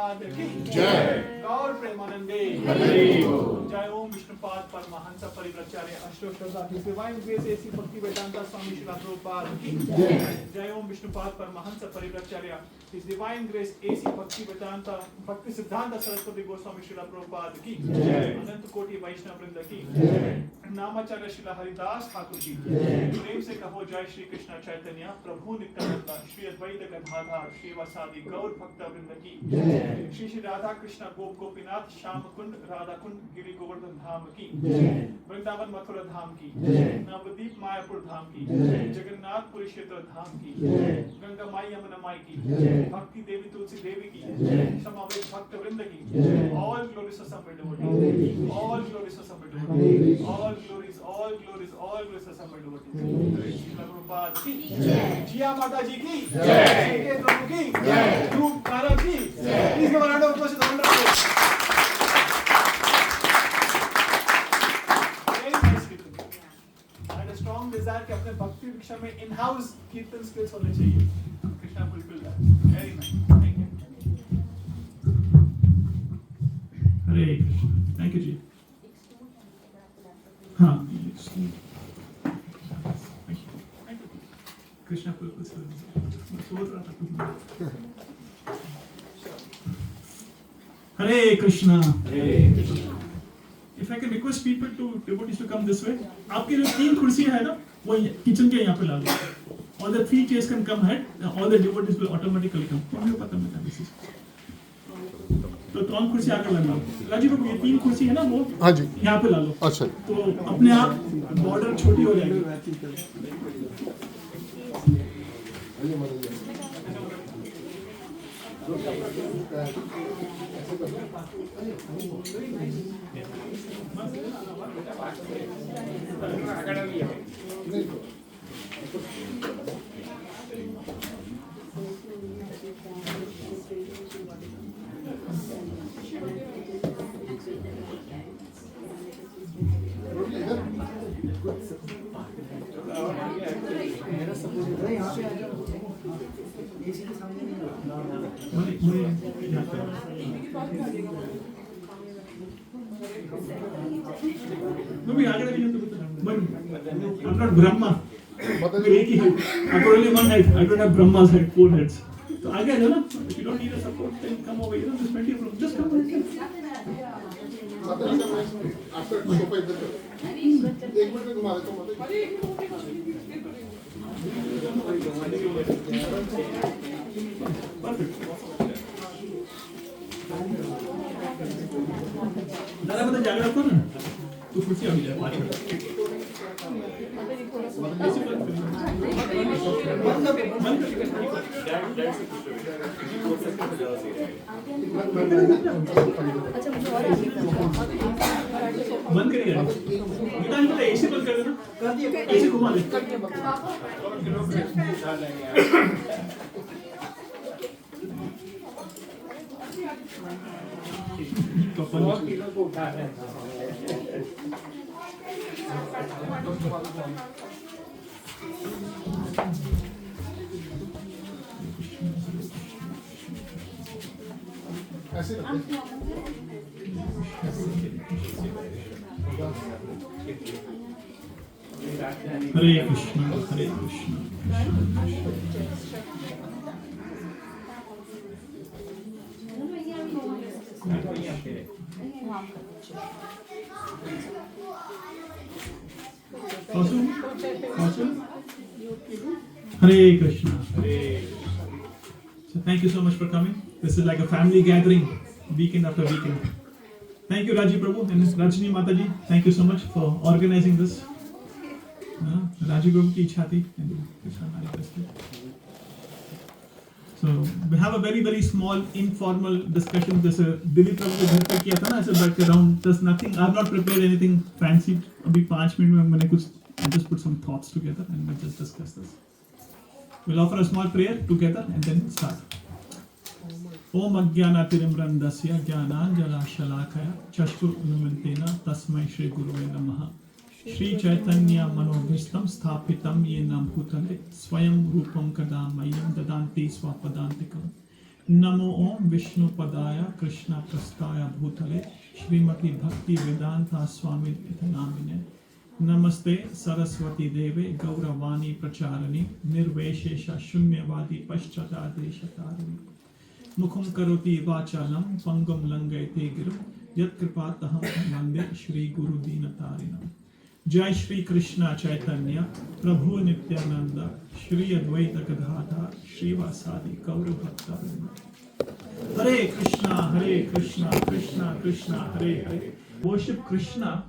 प्रभुपाद की जय। गौर प्रेमानंदे हरि बोल। जय ओम Vishnupad Paramhans परिव्राजकाचार्य अष्टोत्तरदा His Divine Grace A.C. Bhakti Vedanta Swami Srila Prabhupada की जय ओम Vishnupad Paramhans परिव्राजकाचार्य His Divine Grace A.C. Bhakti Vedanta भक्ति सिद्धांत सरस्वती गोस्वामी श्रीला प्रभुपाद की अनंत कोटि वैष्णव वृंद की नामाचार्य श्रीला हरिदास ठाकुर की प्रेम से कहो जय श्री कृष्ण चैतन्य प्रभु नित्यानंद श्री अद्वैत गदाधर श्रीवासादि गौर भक्त वृंद की श्री श्री राधा कृष्ण गोप गोपीनाथ श्याम कुंड राधा कुंड गिरि गोवर्धन धाम की वृंदावन मथुरा धाम की नवदीप मायापुर धाम की जगन्नाथपुरी क्षेत्र धाम की गंगा माई यमुना माई की भक्ति देवी तुलसी देवी की समावेश भक्त वृंद की all glories are some devotees all glories are some devotees all glories are some devotees Srila Prabhupada की जिया माता जी की जय प्रभु की जय ध्रुव महाराज की please give a round of applause to the strong desire कि अपने भक्ति विषय में इन हाउस कीर्तन स्किल्स होने चाहिए Krishna fulfil that very nice thank you Hare Krishna thank you ji हाँ कृष्णा फुलफिल सोच रहा था हरे Krishna If I can request people to devotees to come this way, आपके जो 3 कुर्सियां है ना वो किचन के यहाँ पे ला लो. All the 3 chairs can come ahead. All the devotees will automatically come. मुझे पता नहीं था वैसे. तो 3 कुर्सी आकर लगा. राजीव बाबू ये 3 कुर्सी है ना वो हाँ जी यहाँ पे ला लो. अच्छा तो अपने आप बॉर्डर छोटी हो जाएगी. I'm not Brahma. एक ही head. I've got only one head. I don't have Brahma's head, 4 heads. तो आगे आ जाओ ना. If you don't need a support, then come over here. There's plenty of room. Just come over here. एक minute में घुमा देता हूँ दादा बता जागरण रखो ना तो कुर्सी आ जाए पाछड़ बंद करिए निकाल के एसी बंद कर देना कर दिया एसी घुमा दे को उठा रहे हैं ऐसे हरे कृष्ण हरे Krishna Hare Krishna. So thank you so much for coming. This is like a family gathering, weekend after weekend. Thank you, Raji Prabhu and Rajni Mataji. Thank you so much for organizing this. Raji Prabhu ki इच्छा थी and Krishna manifested. So we have a very very small informal discussion. This Dilip Prabhu के घर पे किया था ना ऐसे बैठ के around. There's nothing. I have not prepared anything fancy. अभी 5 मिनट में मैंने कुछ I just put some thoughts together and we'll just discuss this. We'll offer a small prayer together and then start. Om Ajnanatirumrandasya Jnananjalakshalakhaya Chashurunumantena Tasmai Shri Gurave Namaha. Shri Chaitanya Manobhistam Sthapitam Yenam Bhutale Swayam Rupam Kada Mayam Dadanti Swapadantikam नमो ओम विष्णु पदाय कृष्ण प्रस्थाय भूतले श्रीमती भक्ति वेदांता स्वामी नामिने नमस्ते सरस्वती देवे गौरवाणी प्रचारिणी निर्विशेष शून्यवादी पश्चादेशतारिणी मुखं करोति वाचालं पंगुं लंघयते गिरिं यत्कृपातहं वन्दे श्री गुरु दीनतारिणम्। जय श्री कृष्ण चैतन्य प्रभु नित्यानंद श्री अद्वैत गदाधर श्रीवासादि गौर भक्तवृंद। हरे Krishna Krishna Krishna Hare Hare. Worship Krishna,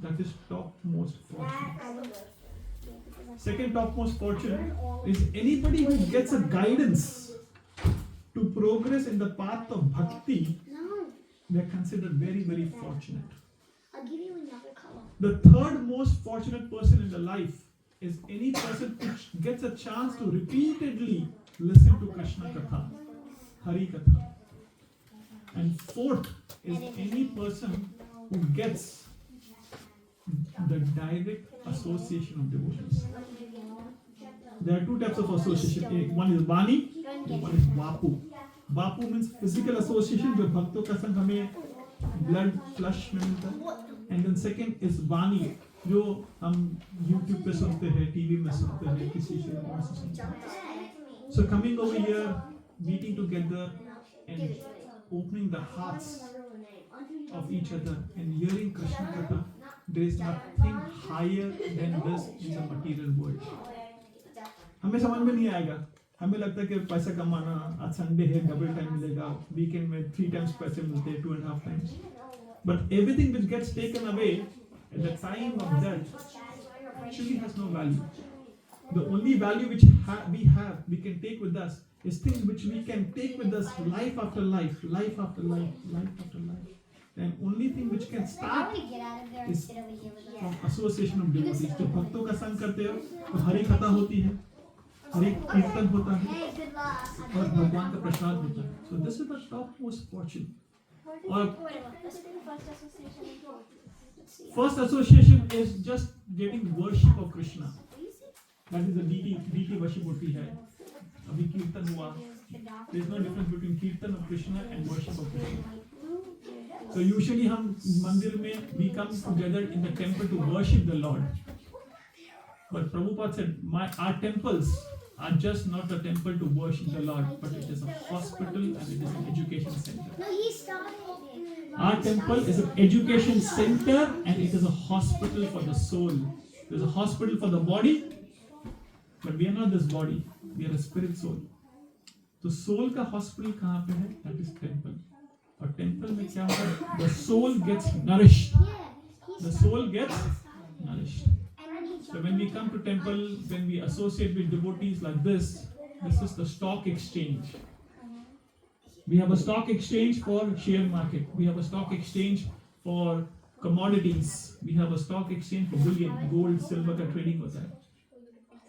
that is topmost fortune. Second topmost fortune is anybody who gets a guidance to progress in the path of bhakti. They are considered very, very fortunate. I'll give you another color. The third most fortunate person in the life is any person who gets a chance to repeatedly listen to Krishna Katha, Hari Katha. And fourth is any person who gets the direct association of devotees. There are two types of association. One is Vani, one is Vapu. Vapu means physical association, जो भक्तों का संग हमें blood flush में मिलता है. And then second is Vani, जो हम YouTube पे सुनते हैं, TV में सुनते हैं, किसी से और से सुनते हैं. So coming over here, meeting together and opening the hearts of each other and hearing Krishna Katha, there is nothing higher than this in the material world. हमें समझ में नहीं आएगा. हमें लगता है कि पैसा कमाना, आज संडे है डबल टाइम मिलेगा, वीकेंड में 3 times पैसे मिलते हैं, 2.5 times. But everything which gets taken away at the time of death actually has no value. The only value which we can take with us is things which we can take with us life after life, life after life, life after life. And only thing which can start is from association of devotees. तो भक्तों का संग करते हो तो हरि कथा होती है, हरि कीर्तन होता है और भगवान का प्रसाद होता है. So this is the topmost fortune. और first association is just getting worship of Krishna. That is the deity worship होती है. अभी कीर्तन हुआ. There is no difference between कीर्तन of Krishna and worship of Krishna. So usually हम मंदिर में we come together in the temple to worship the Lord. But Prabhupada said, our temples are just not a temple to worship the Lord, but it is a hospital and it is an education center. No, he started. Our temple is an education center and it is a hospital for the soul. There is a hospital for the body, but we are not this body. We are a spirit soul. तो soul का hospital कहाँ पे है? That is temple. और temple में क्या होता है? The soul gets nourished. The soul gets nourished. So when we come to temple, when we associate with devotees like this is the stock exchange. We have a stock exchange for share market. We have a stock exchange for commodities. We have a stock exchange for bullion, gold, silver का trading होता है.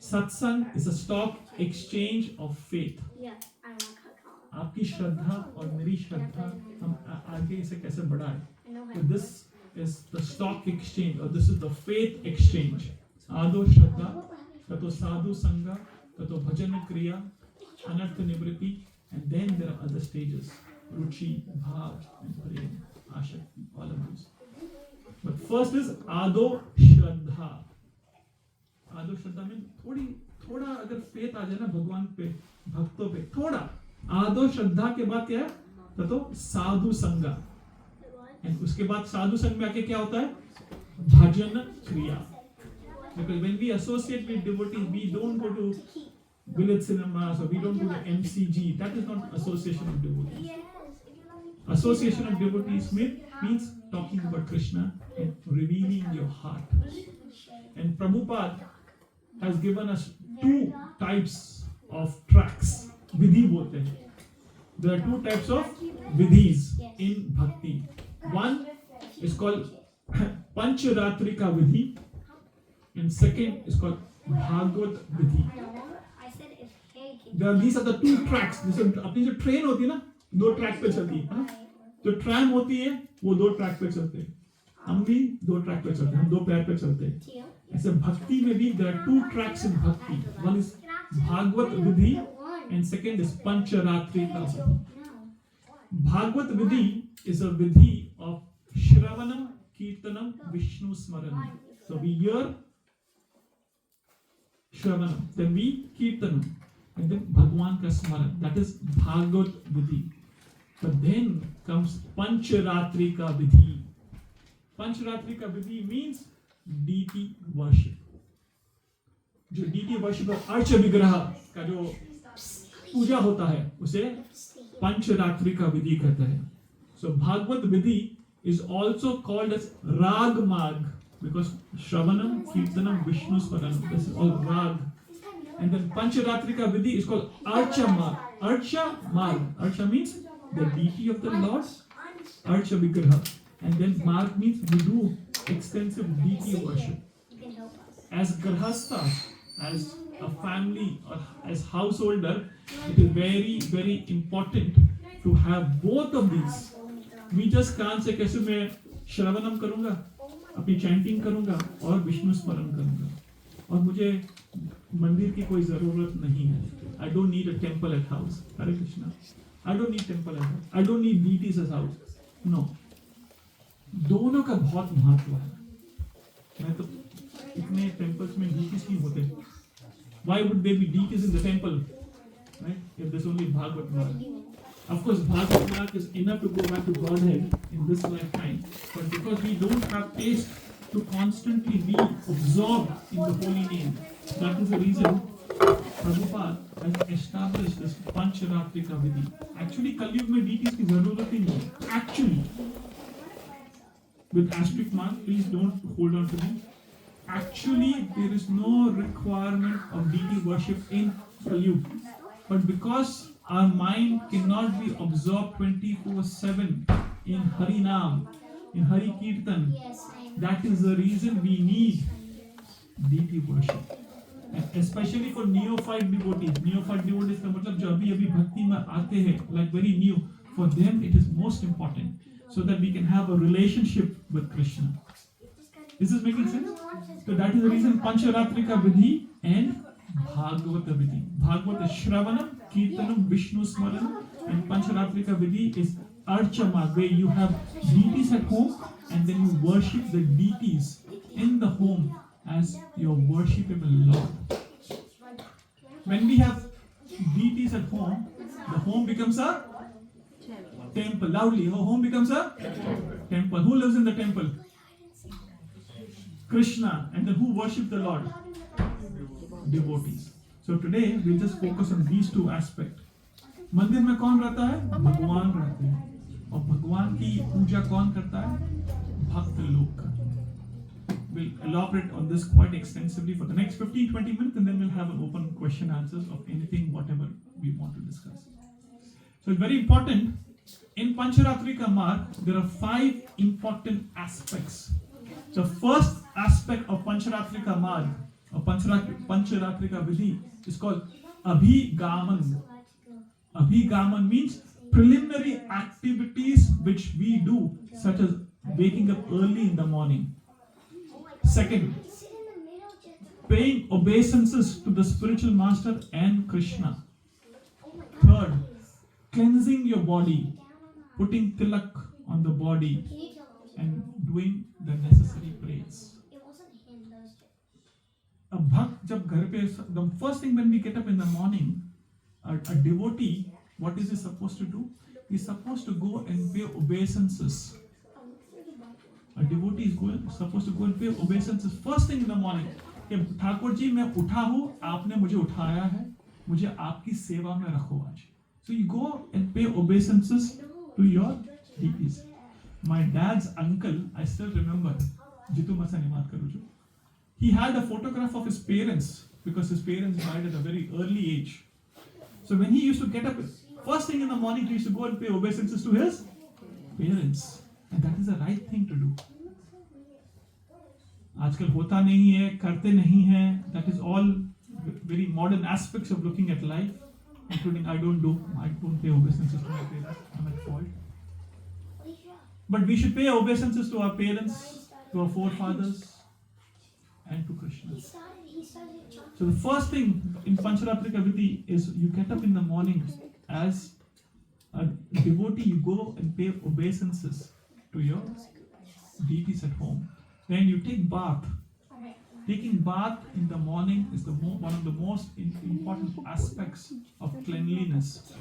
Satsang is a stock exchange of faith. आपकी श्रद्धा और मेरी श्रद्धा हम आगे इसे कैसे बढ़ाएं? So this is the stock exchange, or this is the faith exchange. आदो श्रद्धा, ततो साधु संगा, ततो भजन क्रिया, अनर्थ निवृत्ति, and then there are other stages, ruchi, bhav, and prem, ashakti, all of those. But first is आदो श्रद्धा. आदो श्रद्धा में थोड़ा अगर faith आ जाए ना भगवान पे, भक्तों पे, थोड़ा आदो श्रद्धा के बाद क्या है? ततो साधु संगा. And उसके बाद साधु संग में आके क्या होता है? भजन क्रिया. Because when we associate with devotees, we don't go to village cinemas or we don't go to MCG. That is not association of devotees. Association of devotees means talking about Krishna and revealing your heart. And Prabhupada has given us 2 types of tracks. Vidhi bolte hain. There are 2 types of vidhis in bhakti. One is called Pancharatrika vidhi, and second is called Bhagavad vidhi. These are the 2 tracks. अपनी जो train होती है ना, 2 track पे चलती है. जो tram होती है वो 2 ट्रैक पे चलते हैं. हम भी 2 ट्रैक पे चलते हैं, हम 2 पैर पे चलते हैं. ऐसे भक्ति में भी there are 2 tracks in bhakti. One is Bhagavad vidhi and second is Pancharatrika. No. Bhagavad Vidhi is a Vidhi of Shravanam, Kirtanam, Vishnu Smaranam. So we hear Shravanam, then we Kirtanam, and then Bhagwan ka Smaran. That is Bhagavad Vidhi. But then comes Pancharatrika Vidhi. Pancharatrika Vidhi means deity worship. जो deity worship urge विग्रह का जो पूजा होता है उसे पंचरात्रिका विधि कहते हैं. So Bhagavad Vidhi is also called as Rag Marg because Shravanam, Kirtanam, Vishnu Smaranam. This is all Rag. And then Pancharatrika Vidhi is called Archa Marg. Archa Marg. Archa means the deity of the Lord. Archa Vigraha. And then Marg means we do extensive deity worship. You can help us. As Grahasthas, as a family or as householder, it is very, very important to have both of these. We just can't say कैसे मैं श्रवणम करूँगा, अपनी chanting करूँगा और विष्णु स्मरण करूँगा और मुझे मंदिर की कोई ज़रूरत नहीं है. I don't need a temple at house. Hare Krishna. I don't need temple at house. I don't need deities as house. No. दोनों का बहुत महत्व है. मैं तो इतने temples में deities नहीं होते. Why would there be deities in the temple? Right? If there's only Bhagavad Gita. Of course, Bhagavad Gita is enough to go back to Godhead in this lifetime. But because we don't have taste to constantly be absorbed in the holy name, that is the reason Prabhupada has established this Pancharatrika Vidhi. Actually, Kali Yuga में deities की ज़रूरत ही नहीं है. Actually, with asterisk mark, please don't hold on to me. Actually, there is no requirement of deity worship in Kali Yuga. But because our mind cannot be absorbed 24/7 in Hari Naam, in Hari Kirtan, that is the reason we need deity worship. And especially for neophyte devotees. Neophyte devotees का मतलब जो अभी भक्ति में आते हैं, like very new, for them it is most important, so that we can have a relationship with Krishna. Is this making sense? So that is the reason Pancharatrika Vidhi and Bhagavata Vidhi. Bhagavata is Shravanam, Kirtanam, Vishnu Smaranam, and Pancharatrika Vidhi is Archama, where you have deities at home and then you worship the deities in the home as your worshipable Lord. When we have deities at home, the home becomes a temple. Loudly, your home becomes a temple. Who lives in the temple? Krishna. And then who worship the Lord? Devotees. So today we'll just focus on these two aspects. मंदिर में कौन रहता है? भगवान रहते हैं. और भगवान की पूजा कौन करता है? भक्त लोग करते हैं. We'll elaborate on this quite extensively for the next 15-20 minutes, and then we'll have an open question answers of anything, whatever we want to discuss. So it's very important. In Pancharatrika Marg, there are 5 important aspects. The first aspect of Pancharatrika Marg, or Pancharatrika Vidhi, is called Abhigaman. Abhigaman means preliminary activities which we do, such as waking up early in the morning. Second, paying obeisances to the spiritual master and Krishna. Third, cleansing your body, putting tilak on the body, and doing the necessary prayers. A bhakt, jab ghar pe, the first thing when we get up in the morning, a devotee, what is he supposed to do? He's supposed to go and pay obeisances. A devotee is supposed to go and pay obeisances first thing in the morning. Thakur ji मैं उठा हूँ, आपने मुझे उठाया है, मुझे आपकी सेवा में रखो आज. So you go and pay obeisances to your deities. My dad's uncle, I still remember, Jitu Masani Mat Karuju. He had a photograph of his parents because his parents died at a very early age. So when he used to get up, first thing in the morning, he used to go and pay obeisances to his parents. And that is the right thing to do. आजकल होता नहीं है, करते नहीं हैं. That is all very modern aspects of looking at life, including I don't pay obeisances to my parents. I'm at fault. But we should pay obeisances to our parents, to our forefathers, and to Krishna. He started chocolate. So the first thing in Pancharatrika Vidhi is you get up in the morning as a devotee, you go and pay obeisances to your deities at home. Then you take bath. Taking bath in the morning is one of the most important aspects of cleanliness.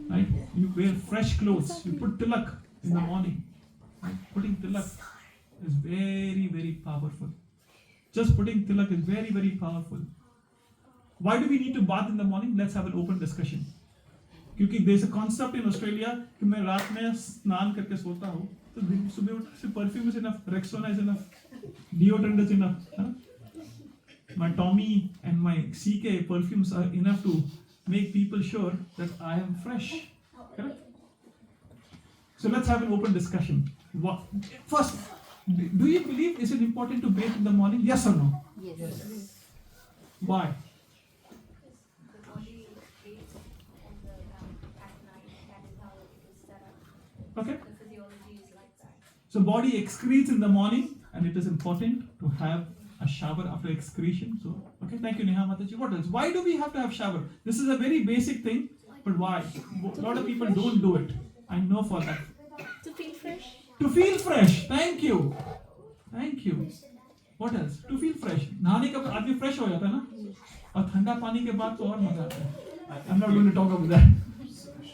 Right? You wear fresh clothes. You put tilak in the morning. Right? Putting tilak is very, very powerful. Just putting tilak is very, very powerful. Why do we need to bath in the morning? Let's have an open discussion. क्योंकि there's a concept in Australia कि मैं रात में स्नान करके सोता हूँ तो दिन सुबह उठ से perfume is enough, Rexona is enough, deodorant is enough. My Tommy and my CK perfumes are enough to make people sure that I am fresh. Correct? So let's have an open discussion. First, do you believe is it important to bathe in the morning? Yes or no? Yes. Why? Okay. The physiology is like that. So body excretes in the morning, and it is important to have a shower after excretion. So okay, thank you, Neha Mataji. What else? Why do we have to have shower? This is a very basic thing, but why? A lot of people don't do it. I know for that. To feel fresh. To feel fresh. Thank you. Thank you. What else? To feel fresh. नहाने के बाद आदमी fresh हो जाता है ना? और ठंडा पानी के बाद तो और मजा आता है. I'm not going to talk about that.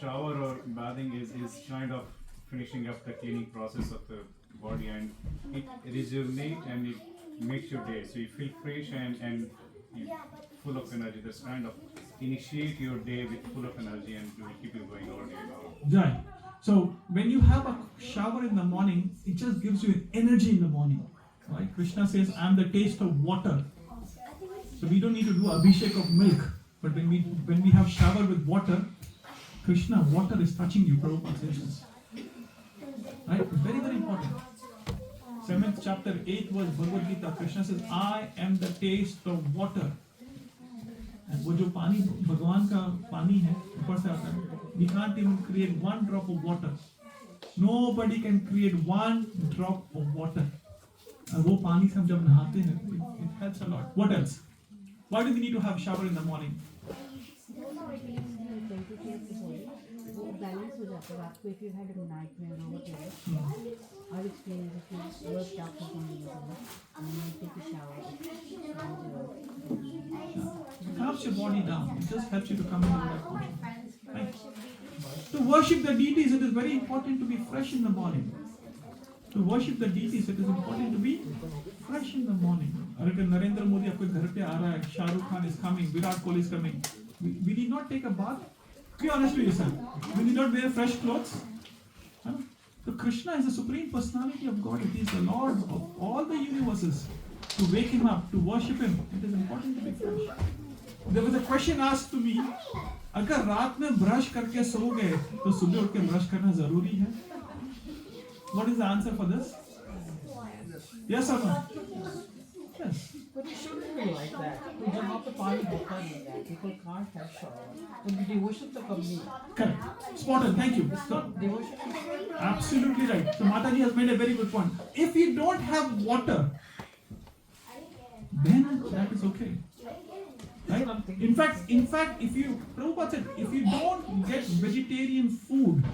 Shower or bathing is kind of finishing up the cleaning process of the body, and it rejuvenates and it makes your day. So you feel fresh and you full of energy. That's kind of initiate your day with full of energy and it will keep you going all day long. Right. So when you have a shower in the morning, it just gives you energy in the morning. Right? Krishna says, "I am the taste of water." So we don't need to do abhishek of milk, but when we have shower with water, Krishna, water is touching you. Prabhupada says this. Right? It's very, very important. 7th chapter, 8th verse, Bhagavad Gita, Krishna says, "I am the taste of water." And वो जो पानी भगवान का पानी है ऊपर से आता है. We can't even create one drop of water. Nobody can create one drop of water. और वो पानी से हम जब नहाते हैं, it helps a lot. What else? Why do we need to have shower in the morning? वो balance हो जाता है रात को. If you had a nightmare or whatever, I've experienced if you worked out for something and then take a shower It calms your body down. It just helps you to come into that position. Right? To worship the deities, it is very important to be fresh in the morning. To worship the deities, it is important to be fresh in the morning. और अगर नरेंद्र मोदी आपके घर पे आ रहा है, Shahrukh Khan is coming, Virat Kohli is coming, we need not take a bath. Be honest with yourself. We need not wear fresh clothes. Huh? So Krishna is the supreme personality of God. He is the Lord of all the universes. To wake him up, to worship him, it is important to be fresh. There was a question asked to me, अगर रात में brush करके सो गए तो सुबह उठ के brush करना जरूरी है? What is the answer for this? Yes or no? Yes. But it shouldn't be like that. तो जहाँ पे पानी होता नहीं है, people can't have shower. तो devotion तो कम नहीं. Correct. Spot on. Thank you. So, Devotion is absolutely right. So Mataji has made a very good point. If you don't have water, then that is okay. Right? In fact, if you, Prabhupada said, if you don't get vegetarian food,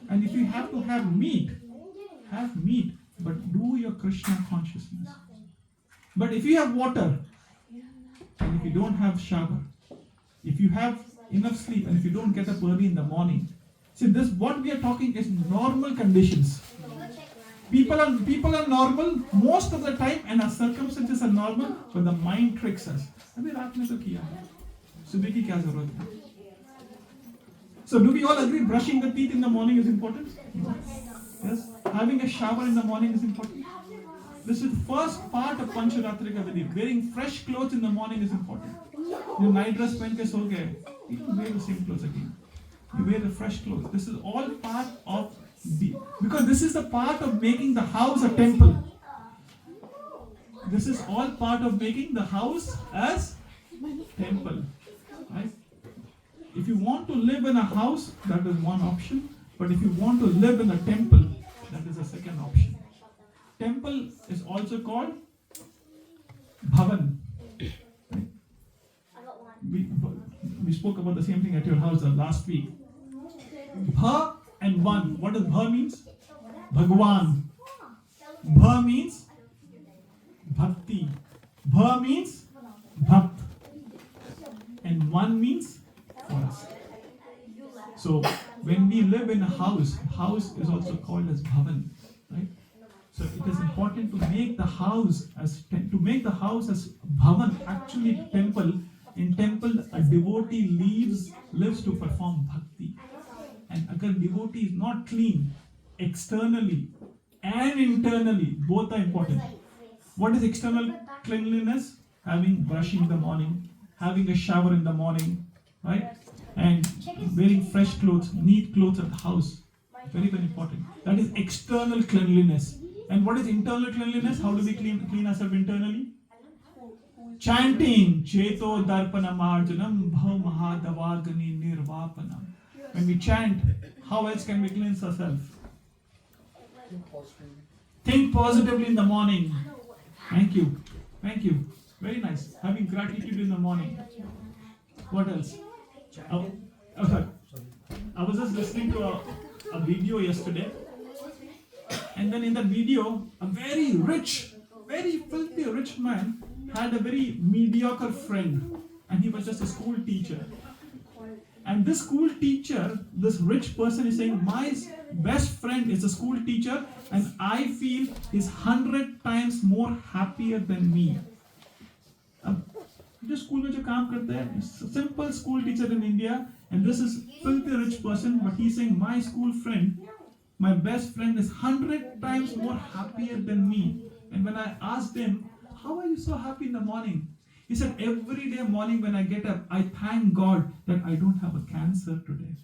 and if you have to have meat, but do your Krishna consciousness. But if you have water, and if you don't have shower, if you have enough sleep, and if you don't get up early in the morning, see this, what we are talking is normal conditions. People are normal most of the time, and our circumstances are normal, but the mind tricks us. अभी रात में तो किया है, सुबह की क्या जरूरत है? So do we all agree brushing the teeth in the morning is important? Yes. Having a shower in the morning is important. This is the first part of Pancharatrika Vidhi. Wearing fresh clothes in the morning is important. You night dress पहन के सो गए, you don't wear the same clothes again. You wear the fresh clothes. This is all part of because this is the part of making the house a temple. This is all part of making the house as temple. Right? If you want to live in a house, that is one option. But if you want to live in a temple, that is a second option. Temple is also called Bhavan. We spoke about the same thing at your house last week. Bha and one. What does bha means? Bhagwan. Bha means bhakti. Bha means bhakt. And one means forest. So when we live in a house is also called as bhavan, right? So it is important to make the house as bhavan, actually temple. In temple, a devotee lives to perform bhakti. And agar devotee is not clean, externally and internally, both are important. What is external cleanliness? Having brushing in the morning, having a shower in the morning, right? And wearing fresh clothes, neat clothes at the house. Very, very important. That is external cleanliness. And what is internal cleanliness? How do we clean ourselves internally? Chanting. Cheto darpana marjanam bhav mahadavagani nirvapanam. When we chant, how else can we cleanse ourselves? Think positively in the morning. Thank you. Thank you. Very nice. Having gratitude in the morning. What else? Sorry. I was just listening to a video yesterday. And then in that video, a very rich, very filthy rich man had a very mediocre friend. And he was just a school teacher. And this school teacher, this rich person is saying, my best friend is a school teacher and I feel he's 100 times more happier than me. जो school में जो काम करते हैं, simple school teacher in India, and this is filthy rich person, but he's saying my school friend, my best friend is 100 times more happier than me. And when I asked him, how are you so happy in the morning? He said, every day morning when I get up, I thank God that I don't have a cancer today.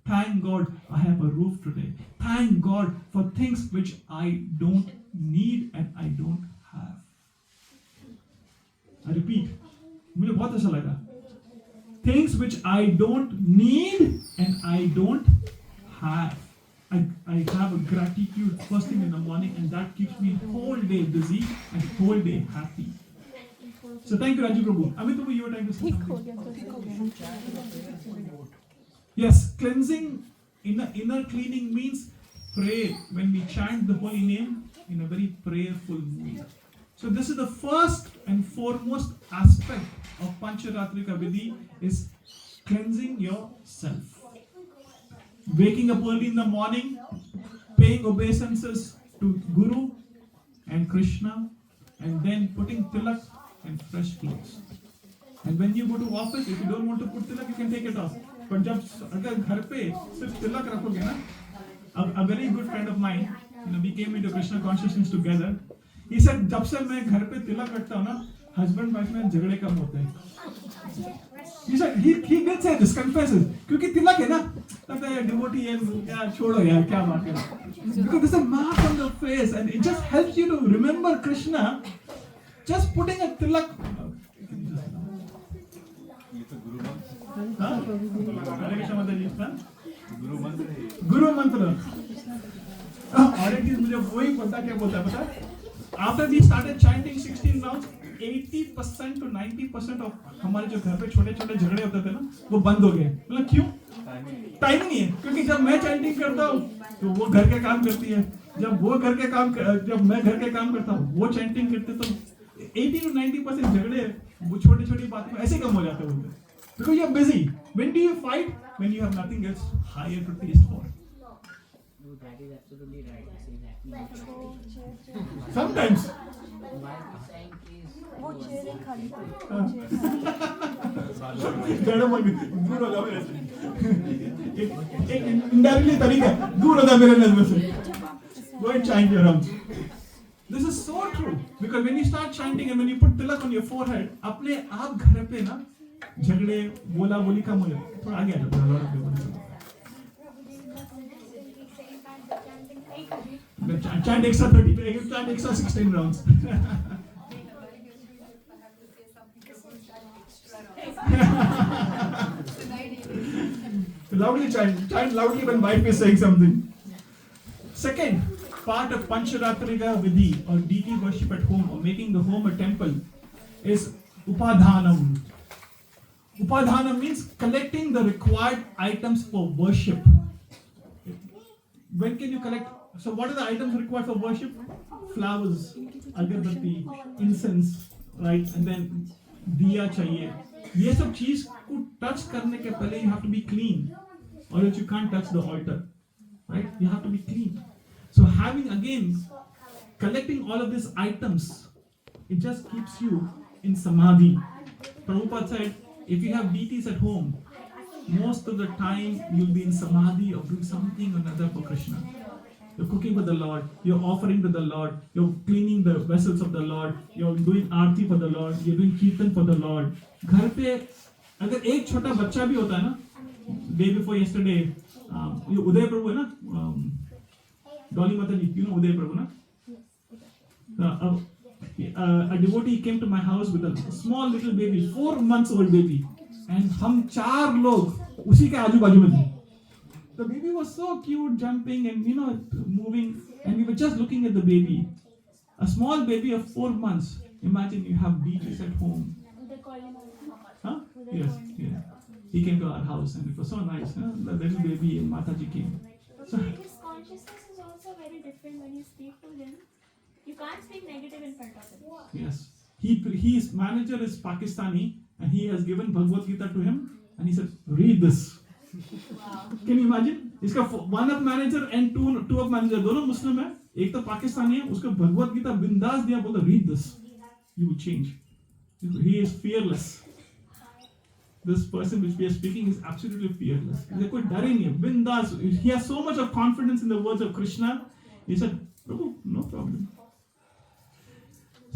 Thank God I have a roof today. Thank God for things which I don't need and I don't have. I repeat, मुझे बहुत अच्छा लगा. Things which I don't need and I don't have. I have a gratitude first thing in the morning, and that keeps me whole day busy and whole day happy. So thank you, Raju Prabhu. Amit Prabhu, you were trying to say something. Yes, cleansing, inner cleaning means pray when we chant the holy name in a very prayerful mood. So this is the first and foremost aspect of Pancharatrika Vidhi, is cleansing yourself. Waking up early in the morning, paying obeisances to Guru and Krishna, and then putting tilak and fresh clothes. And when you go to office, if you don't want to put tilak, you can take it off. But जब अगर घर पे सिर्फ तिलक रखोगे ना, a very good friend of mine, we came into Krishna consciousness together. He said, जब से मैं घर पे तिलक रखता हूँ ना, husband wife में झगड़े कम होते हैं. He said, he did say this, confesses, क्योंकि तिलक है ना, तब ये devotee है, यार छोड़ो यार क्या बात है. Because there's a mark on the face, and it just helps you to remember Krishna. Just putting a tilak. Guru mantra. और एक चीज मुझे वही पता क्या बोलता है पता? After we started chanting 16 rounds, 80% to 90% of हमारे जो घर पे छोटे-छोटे झगड़े होते थे ना, वो बंद हो गए. मतलब क्यों? टाइम नहीं है. क्योंकि जब मैं chanting करता हूँ, तो वो घर के काम करती है. जब मैं घर के काम करता हूँ, वो chanting करते तो 80 to 90% झगड़े वो छोटी-छोटी बातों में ऐसे कम हो जाते हैं. Because you are busy. When do you fight? When you have nothing else higher to taste for. No, that is absolutely right. Say that. Sometimes. Why I'm saying is. वो चेहरे खाली दूर हो जाओ मेरे से. एक indirectly तरीका है. दूर हो जाओ मेरे नज़र से. Go and chant your rounds. This is so true, because when you start chanting and when you put tilak on your forehead, अपने आप घर पे ना झगड़े बोला बोली कम हो जाए. थोड़ा आगे आ जाओ. Chant extra 30, chant extra 16 rounds. Loudly chant loudly when wife is saying something. Second part of Pancharatrika Vidhi, or deity worship at home, or making the home a temple, is Upadhanam. Upadhana means collecting the required items for worship. When can you collect? So what are the items required for worship? Flowers, agarbatti, incense, right? And then diya chahiye. ये सब चीज को touch करने के पहले you have to be clean, or else you can't touch the altar, right? You have to be clean. So having again collecting all of these items, it just keeps you in samadhi. Prabhupada said, if you have deities at home, most of the time you'll be in samadhi of doing something or another for Krishna. You're cooking for the Lord, you're offering to the Lord, you're cleaning the vessels of the Lord, you're doing aarti for the Lord, you're doing kirtan for the Lord. घर पे अगर एक छोटा बच्चा भी होता है ना, day before yesterday, ये उदय प्रभु है ना, डॉली माता जी, you know उदय प्रभु ना, a devotee came to my house with a small little baby, 4 months old baby, and हम 4 लोग उसी के आजू बाजू में थे. The baby was so cute, jumping and moving, and we were just looking at the baby. A small baby of 4 months. Imagine you have deities at home. Huh? Yes, yeah. He came to our house and it was so nice. Huh? The little baby and Mataji came. So, His consciousness is also very different when you speak to him. You can't speak negative in front of him. yes, his manager is Pakistani and he has given Bhagavad Gita to him and he said, read this. Wow. Can you imagine? इसका one of manager and two of manager दोनों मुस्लिम है, एक तो पाकिस्तानी है, उसको भगवत गीता बिंदास दिया, बोला read this, you will change. He is fearless. This person which we are speaking is absolutely fearless. कोई डर ही नहीं है, बिंदास. He has so much of confidence in the words of Krishna. He said, Prabhu, no problem.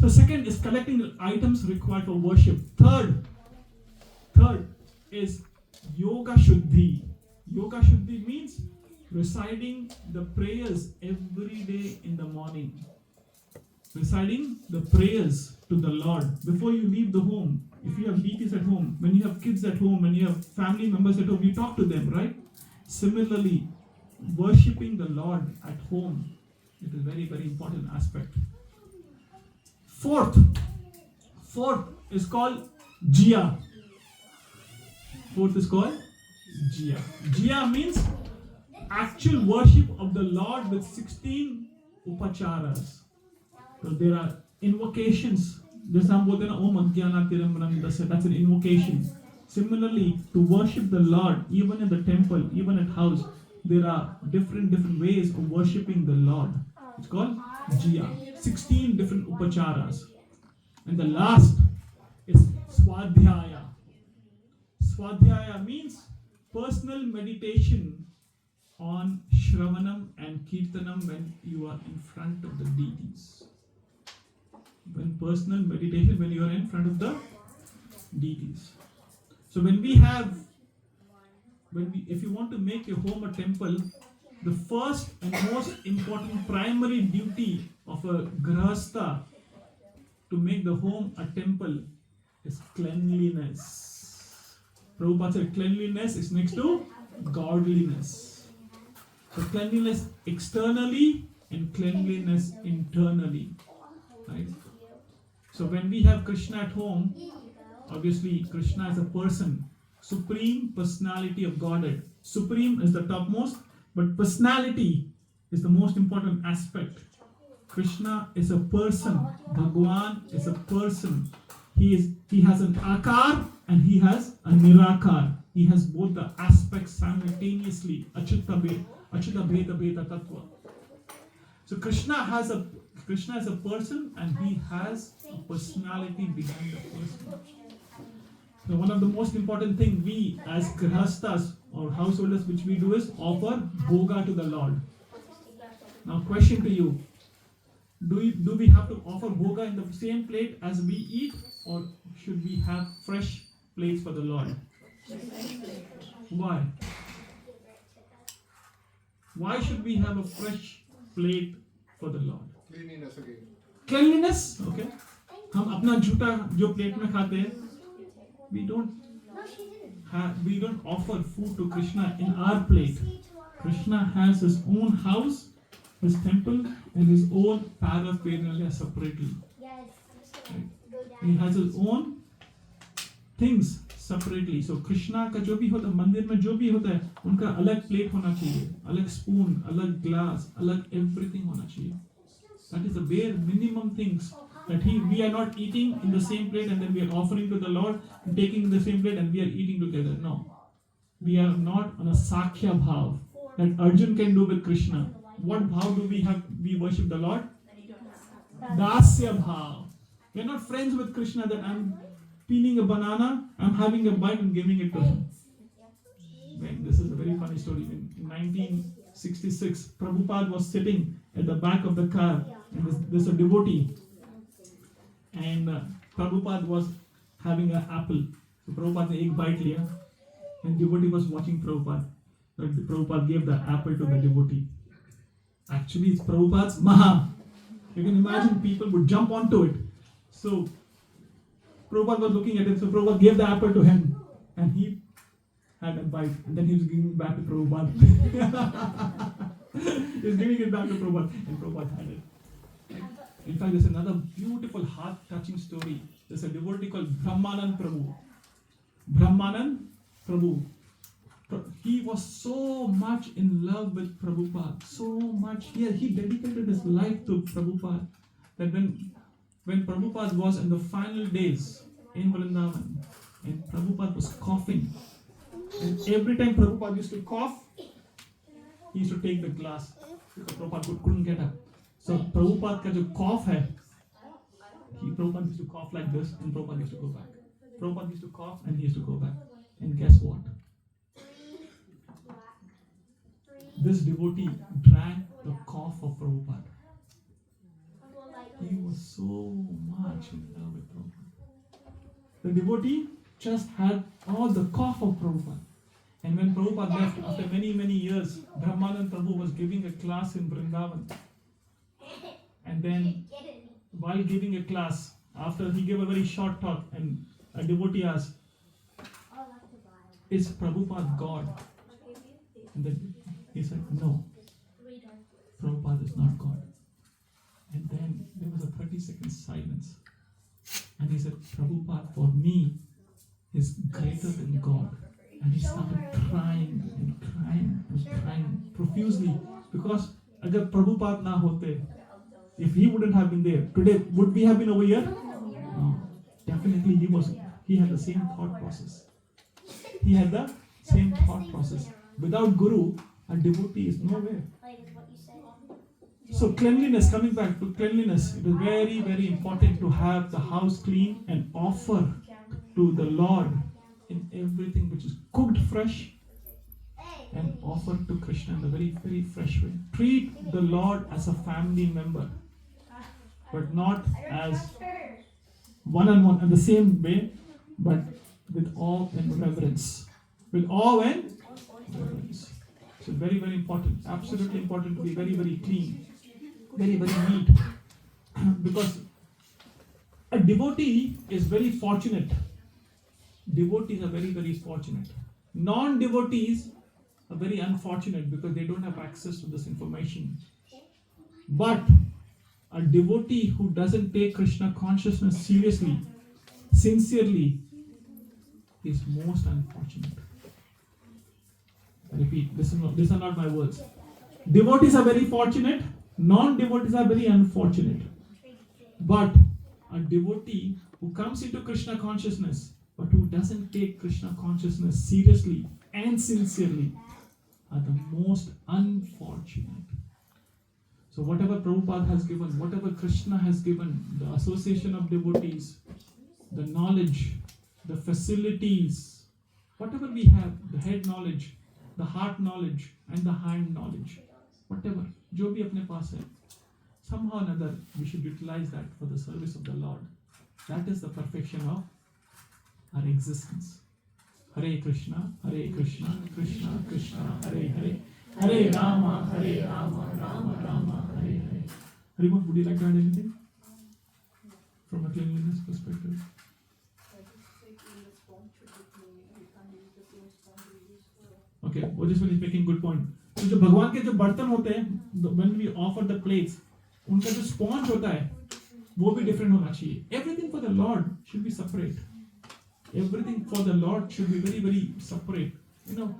So second is collecting the items required for worship. Third is Yoga Shuddhi. Yoga Shuddhi means reciting the prayers every day in the morning. Reciting the prayers to the Lord before you leave the home. If you have deities at home, when you have kids at home, when you have family members at home, you talk to them, right? Similarly, worshipping the Lord at home, it is a very, very important aspect. Fourth is called Jia. Fourth is called Jia. Jia means actual worship of the Lord with 16 upacharas. So there are invocations. That's an invocation. Similarly, to worship the Lord, even in the temple, even at house, there are different ways of worshipping the Lord. It's called Jia. 16 different upacharas. And the last is Swadhyaya. Swadhyaya means personal meditation on Shravanam and Kirtanam when you are in front of the deities. When personal meditation, when you are in front of the deities. So if you want to make your home a temple, the first and most important primary duty of a grahastha to make the home a temple is cleanliness. Prabhupada said cleanliness is next to godliness. So cleanliness externally and cleanliness internally. Right? So when we have Krishna at home, obviously Krishna is a person, supreme personality of Godhead. Supreme is the topmost, but personality is the most important aspect. Krishna is a person. Bhagwan is a person. He has an akar and he has a nirakar. He has both the aspects simultaneously. Achyuta bheda bheda tattva. So Krishna is a person and he has a personality behind the person. So one of the most important things we as grahasthas or householders which we do is offer bhoga to the Lord. Now question to you. Do we have to offer bhoga in the same plate as we eat, or should we have fresh plates for the Lord? Why? Why should we have a fresh plate for the Lord? Cleanliness again. Cleanliness, okay. हम अपना जूता जो plate में खाते हैं, we don't offer food to Krishna in our plate. Krishna has his own house, his temple, and his own paraphernalia separately. Right? He has his own things separately. So Krishna का जो भी होता है मंदिर में जो भी होता है उनका अलग प्लेट होना चाहिए, अलग स्पून, अलग ग्लास, अलग everything होना चाहिए. That is the bare minimum things that we are not eating in the same plate and then we are offering to the Lord, taking the same plate and we are eating together. No, we are not on a Sakhya bhav that Arjun can do with Krishna. What bhav do we have? We worship the Lord. Dasya bhav. We are not friends with Krishna that I'm peeling a banana, I'm having a bite and giving it to him. Man, this is a very funny story. In 1966, Prabhupada was sitting at the back of the car and there's a devotee. And Prabhupada was having an apple. So Prabhupada ने एक bite लिया and devotee was watching Prabhupada. So Prabhupada gave the apple to the devotee. Actually, it's Prabhupada's Maha. You can imagine people would jump onto it. So Prabhupada was looking at it, so Prabhupada gave the apple to him and he had a bite and then he was giving it back to Prabhupada. He was giving it back to Prabhupada and Prabhupada had it. In fact, there's another beautiful heart-touching story. There's a devotee called Brahmanand Prabhu. Brahmanand Prabhu. He was so much in love with Prabhupada, so much. He dedicated his life to Prabhupada that when Prabhupada was in the final days in Vrindavan and Prabhupada was coughing, and every time Prabhupada used to cough, he used to take the glass because Prabhupada couldn't get up. So Prabhupada ka jo cough hai, Prabhupada used to cough like this and Prabhupada used to go back. Prabhupada used to cough and he used to go back. And guess what? This devotee drank the cough of Prabhupada. He was so much in love with Prabhupada. The devotee just had all the cough of Prabhupada. And when Prabhupada left, after many, many years, Brahmanand Prabhu was giving a class in Vrindavan. And then, while giving a class, after he gave a very short talk, and a devotee asked, "Is Prabhupada God?" And then he said, "No, Prabhupada is not God." And then there was a 30-second silence. And he said, "Prabhupada for me is greater than God." And he started crying and crying and crying profusely. Because agar Prabhupada na hote, if he wouldn't have been there, today would we have been over here? No. Definitely he had the same thought process. He had the same thought process. Without Guru, a devotee is nowhere. So cleanliness, coming back to cleanliness, it is very, very important to have the house clean and offer to the Lord in everything which is cooked fresh and offered to Krishna in a very, very fresh way. Treat the Lord as a family member, but not as one-on-one in the same way, but with awe and reverence. With awe and reverence. So very, very important. Absolutely important to be very, very clean. Very, very neat. Because a devotee is very fortunate. Devotees are very, very fortunate. Non-devotees are very unfortunate because they don't have access to this information. But a devotee who doesn't take Krishna consciousness seriously, sincerely, is most unfortunate. I repeat, these are not my words. Devotees are very fortunate, non-devotees are very unfortunate. But a devotee who comes into Krishna consciousness, but who doesn't take Krishna consciousness seriously and sincerely, are the most unfortunate. So whatever Prabhupada has given, whatever Krishna has given, the association of devotees, the knowledge, the facilities, whatever we have, the head knowledge, the heart knowledge, and the hand knowledge, whatever, jo bhi apne paas hai, somehow or another we should utilize that for the service of the Lord. That is the perfection of our existence. Hare Krishna, Krishna Krishna, Hare Hare, Hare Rama, Rama Rama, Hare Hare. Haribol, would you like to add anything from a cleanliness perspective? Okay, वो जिसमें is making good point. तो जो भगवान के जो बर्तन होते हैं, when we offer the plates, उनका जो sponge होता है, वो भी different होना चाहिए. Everything for the Lord should be separate. Everything for the Lord should be very very separate. You know,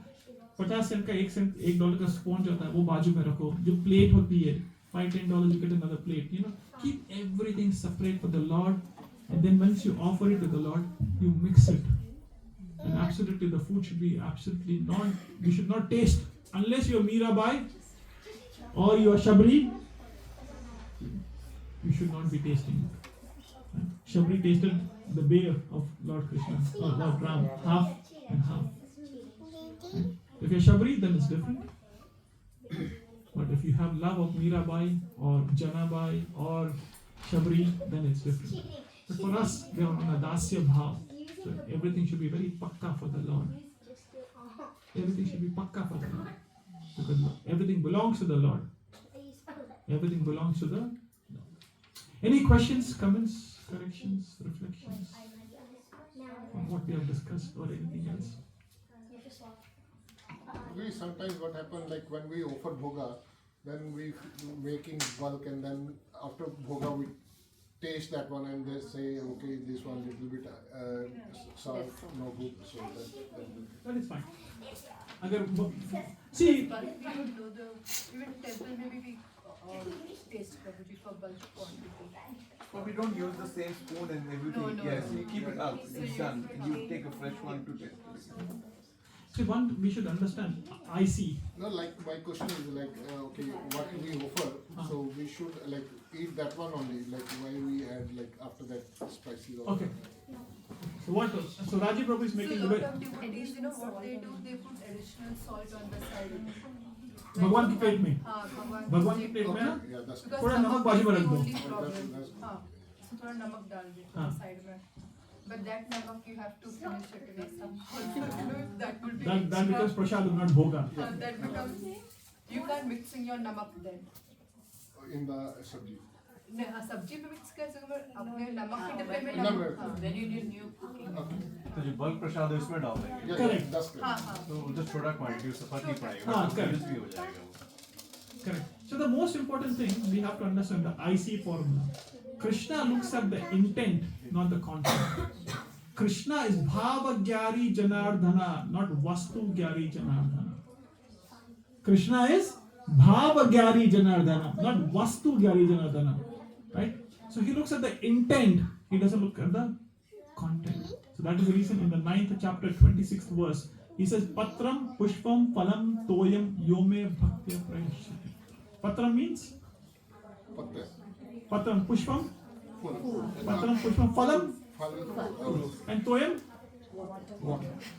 50 Saint का $1 का स्पॉन्ज आता है वो बाजू में रखो. जो प्लेट होती है $5-10 you get another plate. You know, keep everything separate for the Lord, and then once you offer it to the Lord, you mix it. And absolutely, the food should be absolutely you should not taste unless you're Mirabai or you're Shabri. You should not be tasting it. Shabri tasted the bear of Lord Krishna or Lord Ram, half and half. If you're Shabri, then it's different. But if you have love of Mirabai or Janabai or Shabri, then it's different. But for us, we are on a Dasya Bhav. So everything should be very pakka for the Lord. Everything should be pakka for the Lord. Because everything belongs to the Lord. Everything belongs to the Lord. Any questions, comments, corrections, reflections on what we have discussed or anything else? We sometimes what happen, like when we offer bhoga, then we making bulk, and then after bhoga we taste that one and they say, okay, this one little bit sour, no good. So That is fine. See, Even temple maybe we taste Prabhuji for bulk quantity. But we don't use the same spoon and everything. No, Yes, no. you keep it up. It's done. And you take a fresh one to taste. see, one we should understand. I see. no, like my question is like, okay, what we offer, so we should like eat that one only. Like why we add like after that spices or Okay. So what? So Rajiv Prabhu is So making lot the of devotees, you know what they do? They put additional salt on the side. भगवान की plate में हाँ, भगवान की plate में ना yeah, that's Because थोड़ा namak नमक बाजू में is रख the दो. only problem. that's हाँ, so थोड़ा नमक डाल दो हाँ. side में. But that namak you have to finish it away somehow. You know, that would be that extra. becomes prasad, not bhoga. That becomes, you can't mixing your namak then. in the sabji. नहीं, हाँ, सब्जी में mix कर सकते हो, अपने नमक के डिब्बे में नमक, नमक. हाँ. When you do new cooking. Okay. तो जो बल्क प्रसाद है उसमें डाल देंगे. Yeah, Correct. that's correct. हाँ, हाँ. तो उधर छोटा क्वांटिटी उससे फर्क नहीं पड़ेगा. हाँ, बट correct. यूज भी हो जाएगा वो. Correct. So the most important thing we have to understand the IC formula. Krishna looks at the intent, not the content. Krishna is Bhava Gyari Janardhana, not Vastu Gyari Janardhana. Krishna is Bhava Gyari Janardhana, not Vastu Gyari Janardhana. Right? So he looks at the intent, he doesn't look at the content. So that is the reason in the 9th chapter, 26th verse, he says, Patram Pushpam Phalam Toyam Yome Bhaktya Prayashyati. Patram means Patta. Patram Pushpam, Full. Patram Pushpam Phalam, Full. and Toyam.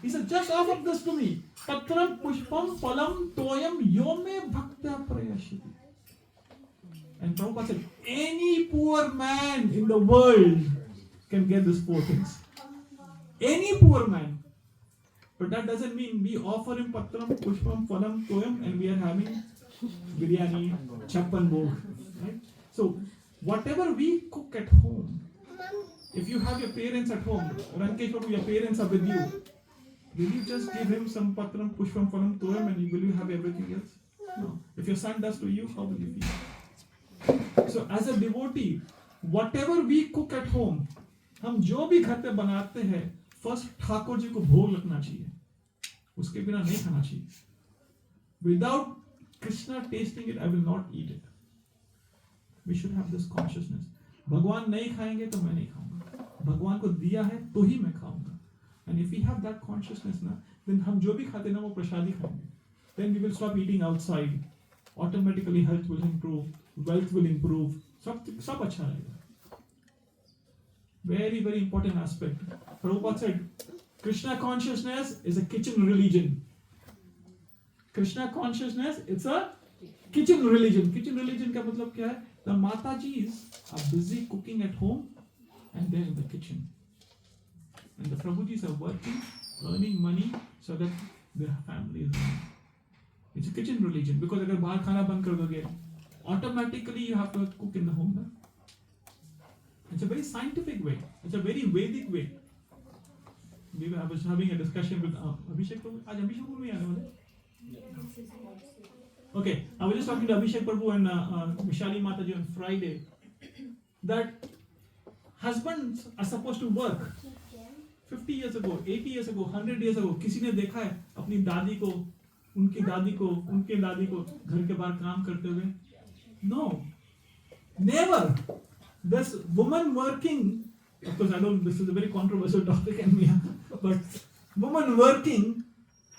He said, just offer this to me. Patram Pushpam Phalam Toyam Yome Bhaktya Prayashyati. And Prabhupada said, any poor man in the world can get these four things. Any poor man. But that doesn't mean we offer him Patram, Pushpam, Phalam, Toyam, and we are having biryani, chappan bhog. Right? So, whatever we cook at home, if you have your parents at home, Rankesh Prabhu, your parents are with you, will you just give him some Patram, Pushpam, Phalam, Toyam, and will you have everything else? No. If your son does to you, how will you feel? So, as a devotee, whatever we cook at home, हम जो भी घर पे बनाते हैं, first Thakur ji को भोग लगना चाहिए, उसके बिना नहीं खाना चाहिए. Without Krishna tasting it, I will not eat it. We should have this consciousness. भगवान नहीं खाएंगे तो मैं नहीं खाऊंगा. भगवान को दिया है तो ही मैं खाऊंगा. And if we have that consciousness ना, then हम जो भी खाते ना वो प्रसादी खाएंगे. Then we will stop eating outside. Automatically health will improve, wealth will improve. सब अच्छा रहेगा. Very, very important aspect. Prabhupada said, Krishna consciousness is a kitchen religion. Krishna consciousness, it's a kitchen religion. Kitchen religion का मतलब क्या है? The Matajis are busy cooking at home and they're in the kitchen. And the Prabhujis are working, earning money so that their family is running. It's a kitchen religion because अगर बाहर खाना बंद कर दोगे, automatically you have to cook in the home. Na? It's a very scientific way. It's a very Vedic way. I was having a discussion with Abhishek Prabhu. आज Abhishek Prabhu भी आने वाले. Okay, I was just talking to Abhishek Prabhu and Vishali Mataji on Friday that husbands are supposed to work 50 years ago, 80 years ago, 100 years ago, किसी ने देखा है अपनी दादी को, उनकी दादी को, उनके दादी को घर के बाहर काम करते हुए? No, never. This woman working, of course I don't, this is a very controversial topic and but woman working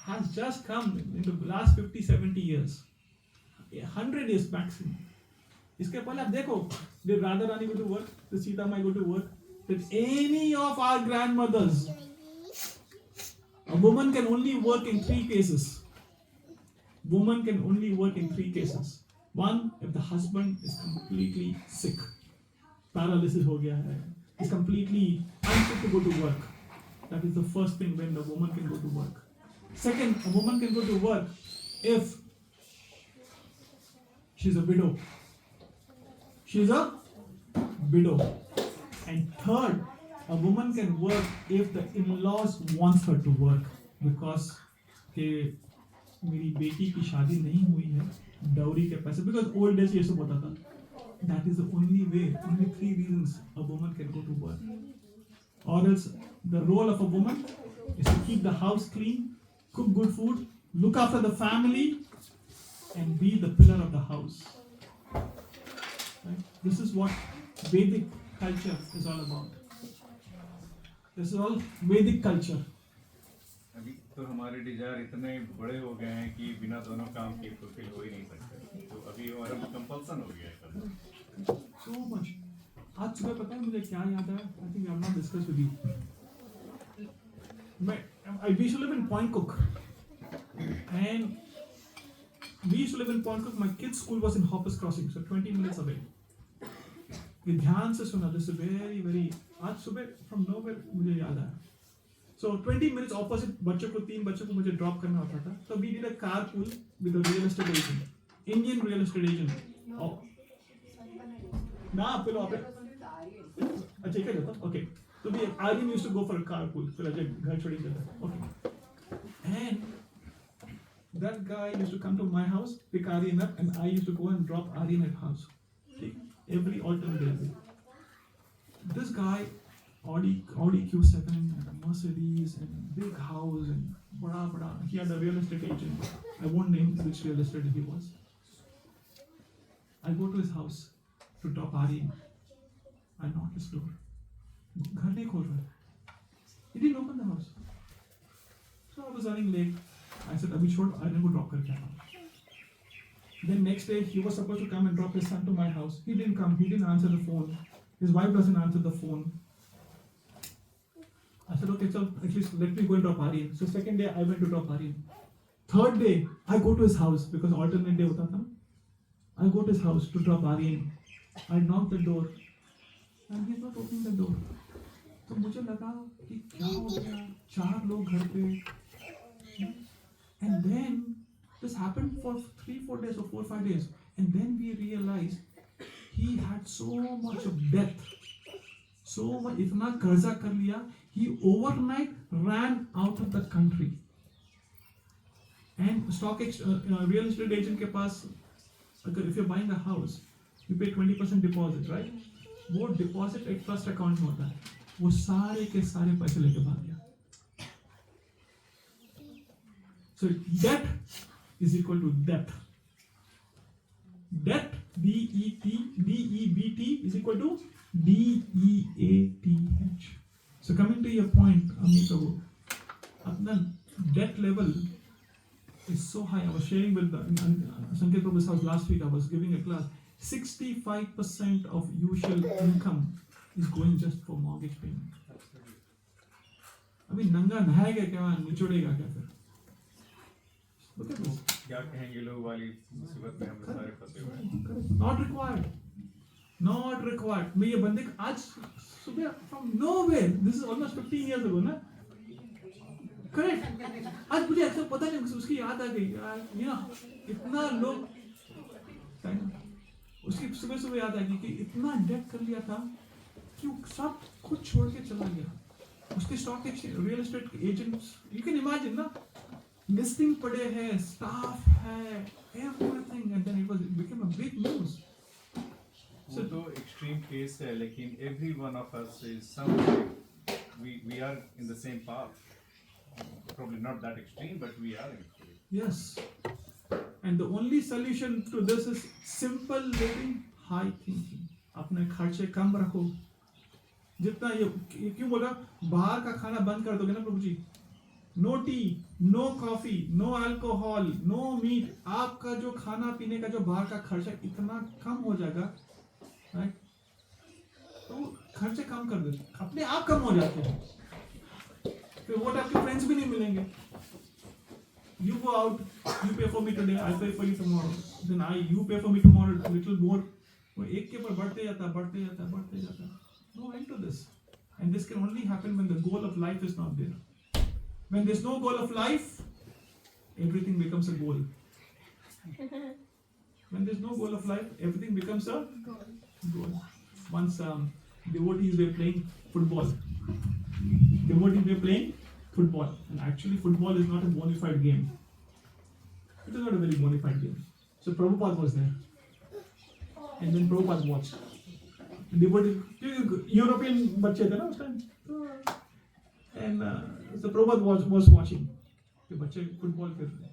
has just come in the last 50-70 years, 100 years maximum. इसके पहले आप देखो, did Radha Rani go to work? Did Sita Mai go to work? Did any of our grandmothers? A woman can only work in 3 cases. Woman can only work in 3 cases. One, if the husband is completely sick, paralysis हो गया है, is completely unfit to go to work. That is the first thing when the woman can go to work. Second, a woman can go to work if she's a widow. She's a widow. And third, a woman can work if the in-laws wants her to work because के मेरी बेटी की शादी नहीं हुई है, dowry के पैसे, because old days ये सब होता था. That is the only way, only 3 reasons a woman can go to work. Or else the role of a woman is to keep the house clean, cook good food, look after the family, and be the pillar of the house. Right? This is what Vedic culture is all about. This is all Vedic culture. अभी तो हमारे Dzire इतने बड़े हो गए हैं कि बिना दोनों काम के फुलफिल हो ही नहीं सकते, तो अभी हमारा कंपल्सन हो गया है. So much. आज सुबह पता है मुझे क्या याद आया? I think I have not discussed with you. We used to live in Point Cook, and we used to live in Point Cook. My kids' school was in Hoppers Crossing, so 20 minutes away. ये ध्यान से सुना, this is very very. आज सुबह from nowhere मुझे याद आया. So 20 minutes opposite, बच्चों को 3 बच्चों को मुझे drop करना होता था. So we did a carpool with a real estate agent, Indian real estate agent. Oh. ना पहले आप अच्छा क्या कहता? Okay. So we Aryan used to go for a carpool. फिर अजय घर छोड़ के जाता. Okay. And that guy used to come to my house, pick Aryan up, and I used to go and drop Aryan at house. Okay. Every alternate day. This guy, Audi Q7 and a Mercedes and big house and bada. He had a real estate agent. I won't name which real estate he was. I go to his house to drop Aryan. I knock his door. घर नहीं खोल रहा. He didn't open the house. So I was running late. I said, "अभी छोड़, Aryan को drop करके आना." Then next day he was supposed to come and drop his son to my house. He didn't come. He didn't answer the phone. His wife doesn't answer the phone. I said, "Okay, so at least let me go and drop Aryan." So second day I went to drop Aryan. Third day I go to his house because alternate day होता था. I go to his house to drop Aryan. I knock the door and he's not opening the door. तो मुझे लगा कि क्या हो गया, 4 लोग घर पे. And then this happened for 3-4 days or 4-5 days, and then we realized he had so much of debt, so much, इतना कर्जा कर लिया, he overnight ran out of the country. And real estate agent के पास, if you're buying a house, you pay 20% deposit, right? वो deposit एक trust account में होता है, वो सारे के सारे पैसे लेके भाग गया. So debt is equal to debt. Debt, D-E-B-T is equal to D-E-A-T-H. So coming to your point, Amitavu, अपना debt level is so high. I was sharing with Sanket Prabhu's house last week. I was giving a class. 65% of usual income is going just for mortgage payment. अभी नंगा नहाएगा क्या, निचोड़ेगा क्या फिर? Look at this. क्या कहेंगे लोग वाली मुसीबत में हम सारे फंसे हुए हैं. Not required. Not required. मैं ये बंदे को आज सुबह from nowhere. This is almost 15 years ago, ना? Correct. आज मुझे ऐसा पता नहीं, उसकी याद आ गई यार. इतना लोग, उसकी सुबह याद आ गई कि इतना डेट कर लिया था कि सब कुछ छोड़ के चला गया. उसके stock exchange, real estate agents, you can imagine ना, लिस्टिंग पड़े हैं, स्टाफ है, everything, and then it became a big news. वो तो एक्सट्रीम केस है, लेकिन every one of us is somewhere we are in the same path. Probably not that extreme, but we are in it. Yes. And the only solution to this is simple living, high thinking. अपने खर्चे कम रखो. जितना ये क्यों बोला बाहर का खाना बंद कर दोगे ना प्रभु ji, no tea, no coffee, no alcohol, no meat, आपका जो खाना पीने का जो बाहर का खर्चा इतना कम हो जाएगा, राइट? तो खर्चे कम कर दो, अपने आप कम हो जाते हैं. फिर वो आपके फ्रेंड्स भी नहीं मिलेंगे. You go out, you pay for me today, I pay for you tomorrow. Then you pay for me tomorrow, a little more. वो एक के ऊपर बढ़ते जाता है. No end to this. And this can only happen when the goal of life is not there. When there's no goal of life, everything becomes a goal. When there's no goal of life, everything becomes a goal. Once devotees were playing football. And actually football is not a bona fide game. It is not a very bona fide game. So Prabhupada was there. And then Prabhupada watched. Devotee, European बच्चे थे ना उस time. And so Prabhupada was watching. The बच्चे football खेल रहे.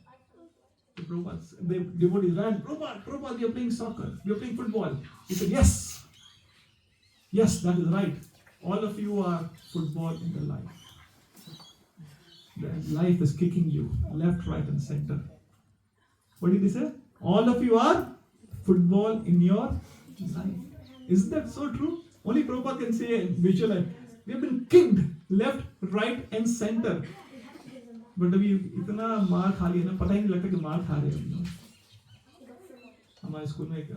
The Prabhupada, the devotees ran. Prabhupada, we are playing soccer. We are playing football. He said, yes, that is right. All of you are football in the life. The life is kicking you left, right, and center. What did he say? All of you are football in your life. Isn't that so true? Only Prabhupada can say, visualize. We have been kicked left, right, and center. But अभी इतना मार खा लिया ना, पता ही नहीं लगता कि मार खा रहे हैं. हमारे स्कूल में एक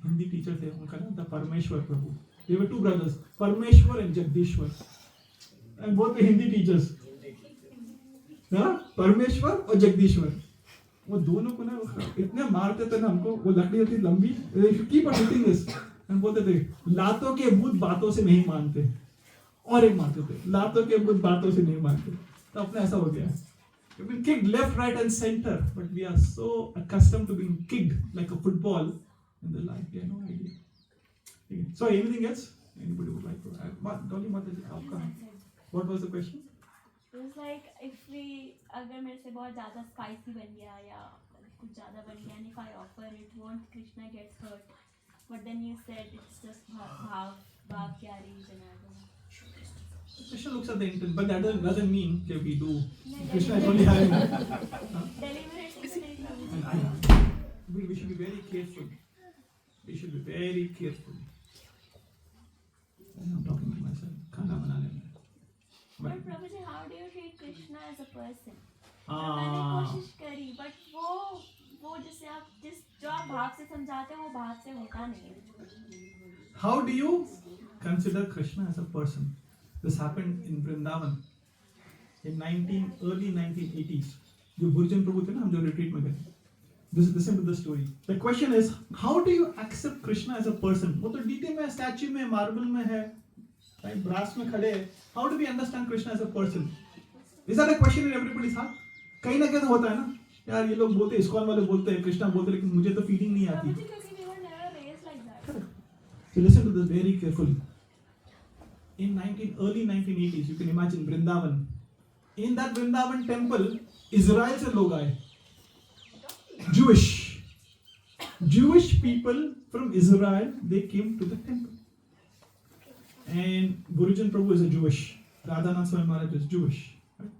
हिंदी टीचर थे, उनका नाम था परमेश्वर प्रभु. They were two brothers, Parmeshwar and Jagdishwar. And both were Hindi teachers. परमेश्वर और जगदीश्वर, वो दोनों को ना इतने मारते थे ना हमको. वो लकड़ी होती लंबी, कीप ऑन हिटिंग दिस. हम बोलते थे लातों के भूत बातों से नहीं मानते, और एक मारते थे लातों के भूत बातों से नहीं मानते. तो अपने ऐसा हो गया. We've been kicked left, right, and center, but we are so accustomed to being kicked like a football in the life. We have no idea. Okay. So anything else? Anybody would like to add? Dolly Mataji, what was the question? It was like if we, अगर मेरे से बहुत ज़्यादा spicy बन गया या कुछ ज़्यादा बन गया, and if I offer it, won't Krishna gets hurt? But then you said it's just bhav carries and I don't know. Krishna looks at the intent, but that doesn't mean that we do. Krishna is only having. We should be very careful. I'm talking to myself. Khana banane mein. But Prabhuji, how do you treat Krishna as a person? मैंने कोशिश करी, but वो जिसे आप जो आप भाव से समझाते हैं वो भाव से होता नहीं है. How do you consider Krishna as a person? This happened in Vrindavan in early 1980s. जो Burjan Prabhu थे ना, हम जो retreat में गए. Listen to the story. The question is, how do you accept Krishna as a person? वो तो डीटे में, स्टैच्यू में, मार्बल में है, right? ब्रास में खड़े हैं. How do we understand Krishna as a person? Is that a question in everybody's heart? कहीं ना कहीं तो होता है ना. यार ये लोग बोलते हैं, इस्कॉन वाले बोलते हैं, कृष्णा बोलते हैं, लेकिन मुझे तो फीलिंग नहीं आती. So listen to this very carefully. In early 1980s, you can imagine Vrindavan. In that Vrindavan temple, Israel से लोग आए. Jewish people from Israel, they came to the temple. And Gurujan Prabhu is a Jewish. Radhanath Swami Maharaj is Jewish. Right?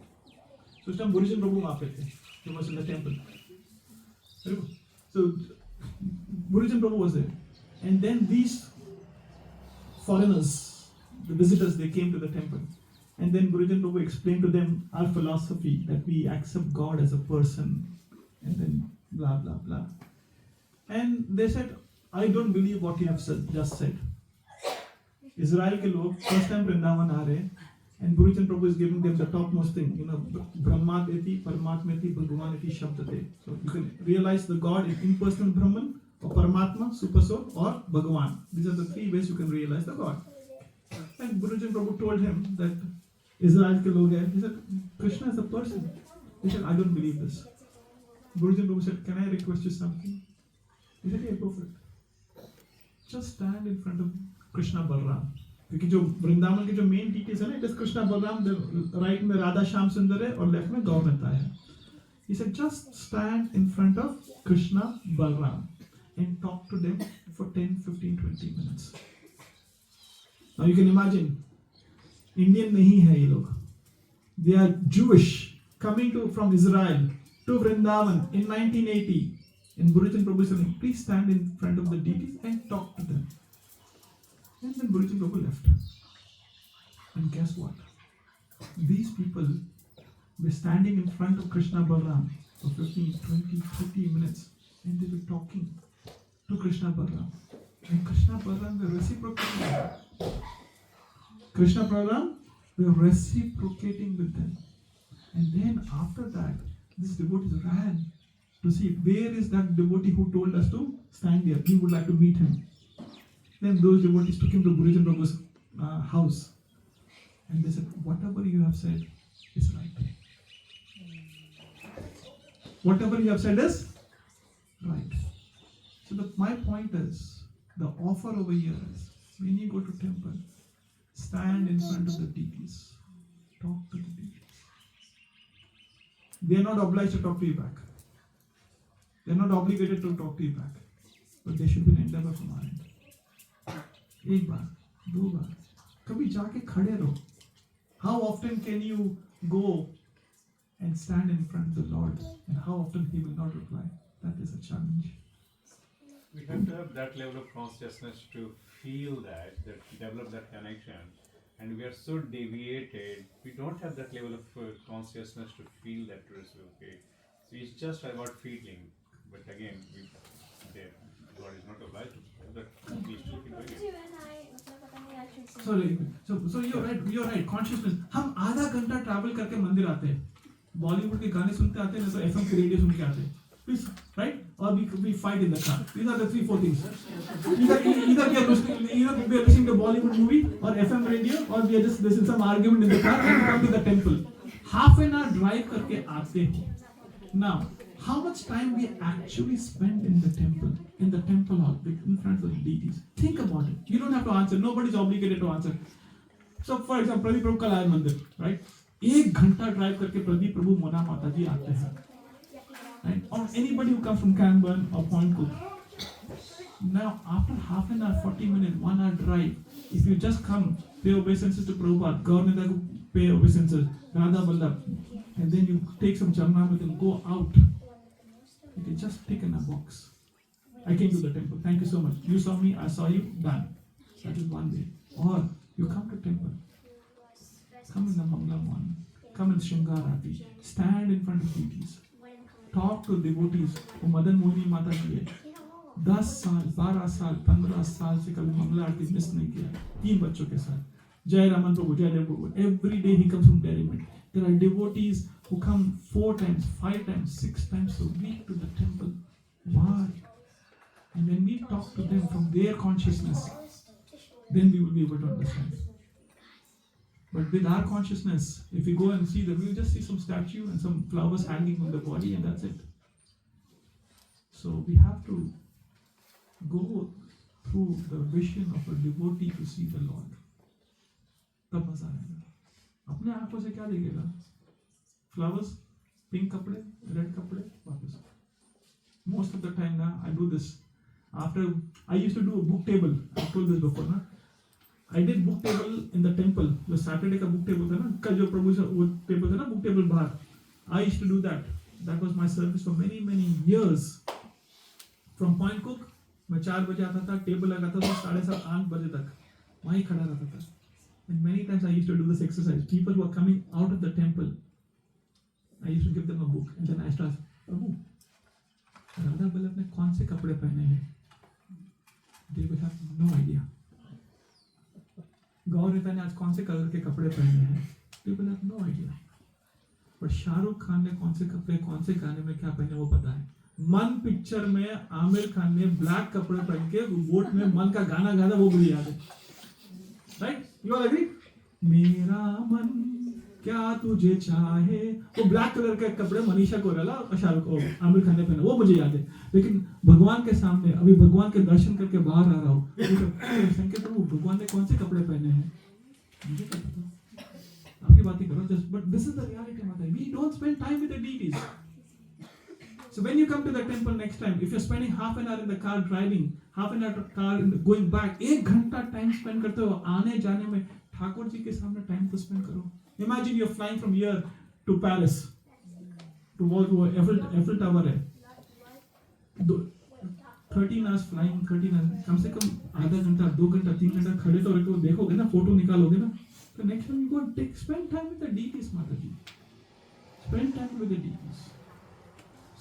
So उस time Gurujan Prabhu वहाँ पे थे. He was in the temple. So Gurujan Prabhu was there. And then these foreigners, the visitors, they came to the temple. And then Gurujan Prabhu explained to them our philosophy, that we accept God as a person. And then blah, blah, blah. And they said, I don't believe what you have just said. Israel के लोग first time Vrindavan आ रहे हैं, and Gurujan Prabhu is giving them the topmost thing, Brahmateti, Paramatmeti, Bhagavaneti, Shabdate. So you can realize the God is impersonal Brahman, or Paramatma, Super Soul, or Bhagavan. These are the three ways you can realize the God. And Gurujan Prabhu told him that Israel ke log hai. He said, Krishna is a person. He said, I don't believe this. Gurujan Prabhu said, can I request you something? He said, yeah, go for it. Just stand in front of Krishna Balram क्योंकि जो वृंदावन के जो main deities है ना, it is Krishna Balram, right में राधा श्याम सुंदर है और लेफ्ट में गौरता है. He said, just stand in front of Krishna Balram and talk to them for 10, 15, 20 minutes. Now you can imagine, Indian नहीं है ये लोग. They are Jewish coming from Israel to Vrindavan in 1980. And Burichan Prabhu said, please stand in front of the deities and talk to them. And then Burichan Prabhu left. And guess what? These people were standing in front of Krishna Balram for 15, 20, 30 minutes and they were talking to Krishna Balram. And Krishna Balram were reciprocating. Krishna Balram were reciprocating with them. And then after that, this devotees ran to see where is that devotee who told us to stand there. We would like to meet him. Then those devotees took him to Burichan Prabhu's house. And they said, whatever you have said is right. Whatever you have said is right. So my point is, the offer over here is, when you go to temple, stand in front of the deities. Talk to the deities. They are not obliged to talk to you back. They are not obligated to talk to you back. But there should be an endeavor from our end. एक बार, दो बार, कभी जाके खड़े रहो. How often can you go and stand in front of the Lord, and how often He will not reply? That is a challenge. We have to have that level of consciousness to feel that develop that connection. And we are so deviated, we don't have that level of consciousness to feel that reciprocity. So it's just about feeling. But again, God is not obliged to do that. We should keep doing it. Sorry, so you're right. Consciousness. हम आधा घंटा travel करके मंदिर आते हैं, बॉलीवुड के गाने सुनते आते हैं, नहीं तो एफएम के रेडियो सुन के आते हैं. Please, right? Or we fight in the car. These are the 3-4 things. Either we are listening to Bollywood movie or FM radio, or we are just listening some argument in the car and we come to the temple. Half an hour drive करके आते हैं. Now, how much time we actually spend in the temple hall, in front of the deities? Think about it. You don't have to answer. Nobody is obligated to answer. So, for example, Pradeep प्रभु कल आए मंदिर, right? 1 घंटा drive करके प्रदीप प्रभु मोना माता जी आते हैं, right? Or anybody who comes from Cranbourne or Point Cook. Now, after half an hour, 40 minutes, 1 hour drive, if you just come, pay obeisances to Prabhupada, Gauranga pay obeisances, Radha Vallabh, and then you take some Charanamrita and go out. You can just tick in a box. I came to the temple. Thank you so much. You saw me, I saw you, done. That is one way. Or you come to temple. Come in the Mangala morning. Come in Shringarati. Stand in front of deities. Talk to devotees who Madan Mohini Mata ki hai. 10 साल, 12 साल, 15 साल से कभी मंगला आरती miss नहीं किया. 3 बच्चों के साथ. Jai Raman Prabhu, Jai Dev Prabhu. Every day he comes from Derrimit. There are devotees who come 4 times, 5 times, 6 times a week to the temple. Why? And when we talk to them from their consciousness, then we will be able to understand. But with our consciousness, if we go and see that, we will just see some statue and some flowers hanging on the body, and that's it. So we have to go through the vision of a devotee to see the Lord. तब मजा आएगा. अपने आंखों से क्या दिखेगा? Flowers, pink कपड़े, red कपड़े, वापस. Most of the time now I do this. After I used to do a book table. I've told this before, na. I did book table in the temple. The Saturday का book table था ना, कल जो प्रभु से वो table था ना, book table बाहर. I used to do that. That was my service for many years. From Point Cook, मैं 4 बजे आता था, टेबल लगाता था 7:30-8 बजे तक. वहीं खड़ा रहता था. And many times I used to do this exercise. People who are coming out of the temple, I used to give them a book, and then I used to ask, Prabhu, Radha Vallabh ने कौन से कपड़े पहने हैं? They will have no idea. गौरता ने आज कौन से कलर के कपड़े पहने हैं? They will have no idea. But Shahrukh Khan ने कौन से कपड़े, कौन से गाने में क्या पहने वो पता है. मन पिक्चर में आमिर खान ने ब्लैक कपड़े पहन के बोट में मन का गाना गाना वो भी याद है. Right? You all agree? मेरा मन क्या तुझे चाहे, वो ब्लैक कलर के कपड़े मनीषा कोइराला और शाहरुख को आमिर खान ने पहने, वो मुझे याद है। लेकिन भगवान के सामने अभी भगवान के दर्शन करके बाहर आ रहा हूँ, संकेत प्रभु भगवान ने कौन से कपड़े पहने हैं मुझे क्या पता, आपकी बातें करो just, but this is the reality माता, we don't spend time with the deities. So when you come to the temple next time, if you're spending half an hour in the car driving, half an hour car going back, 1 घंटा time spend करते हो आने जाने में, ठाकुर जी के सामने time तो spend करो. Imagine you're flying from here to Paris, to Eiffel Tower है, 13 hours flying, 13 hours, कम से कम आधा घंटा 2 घंटा 3 घंटा खड़े तो रहो, देखोगे ना, फोटो निकालोगे ना, तो next time you go spend time with the deities, माता जी, spend time with the deities.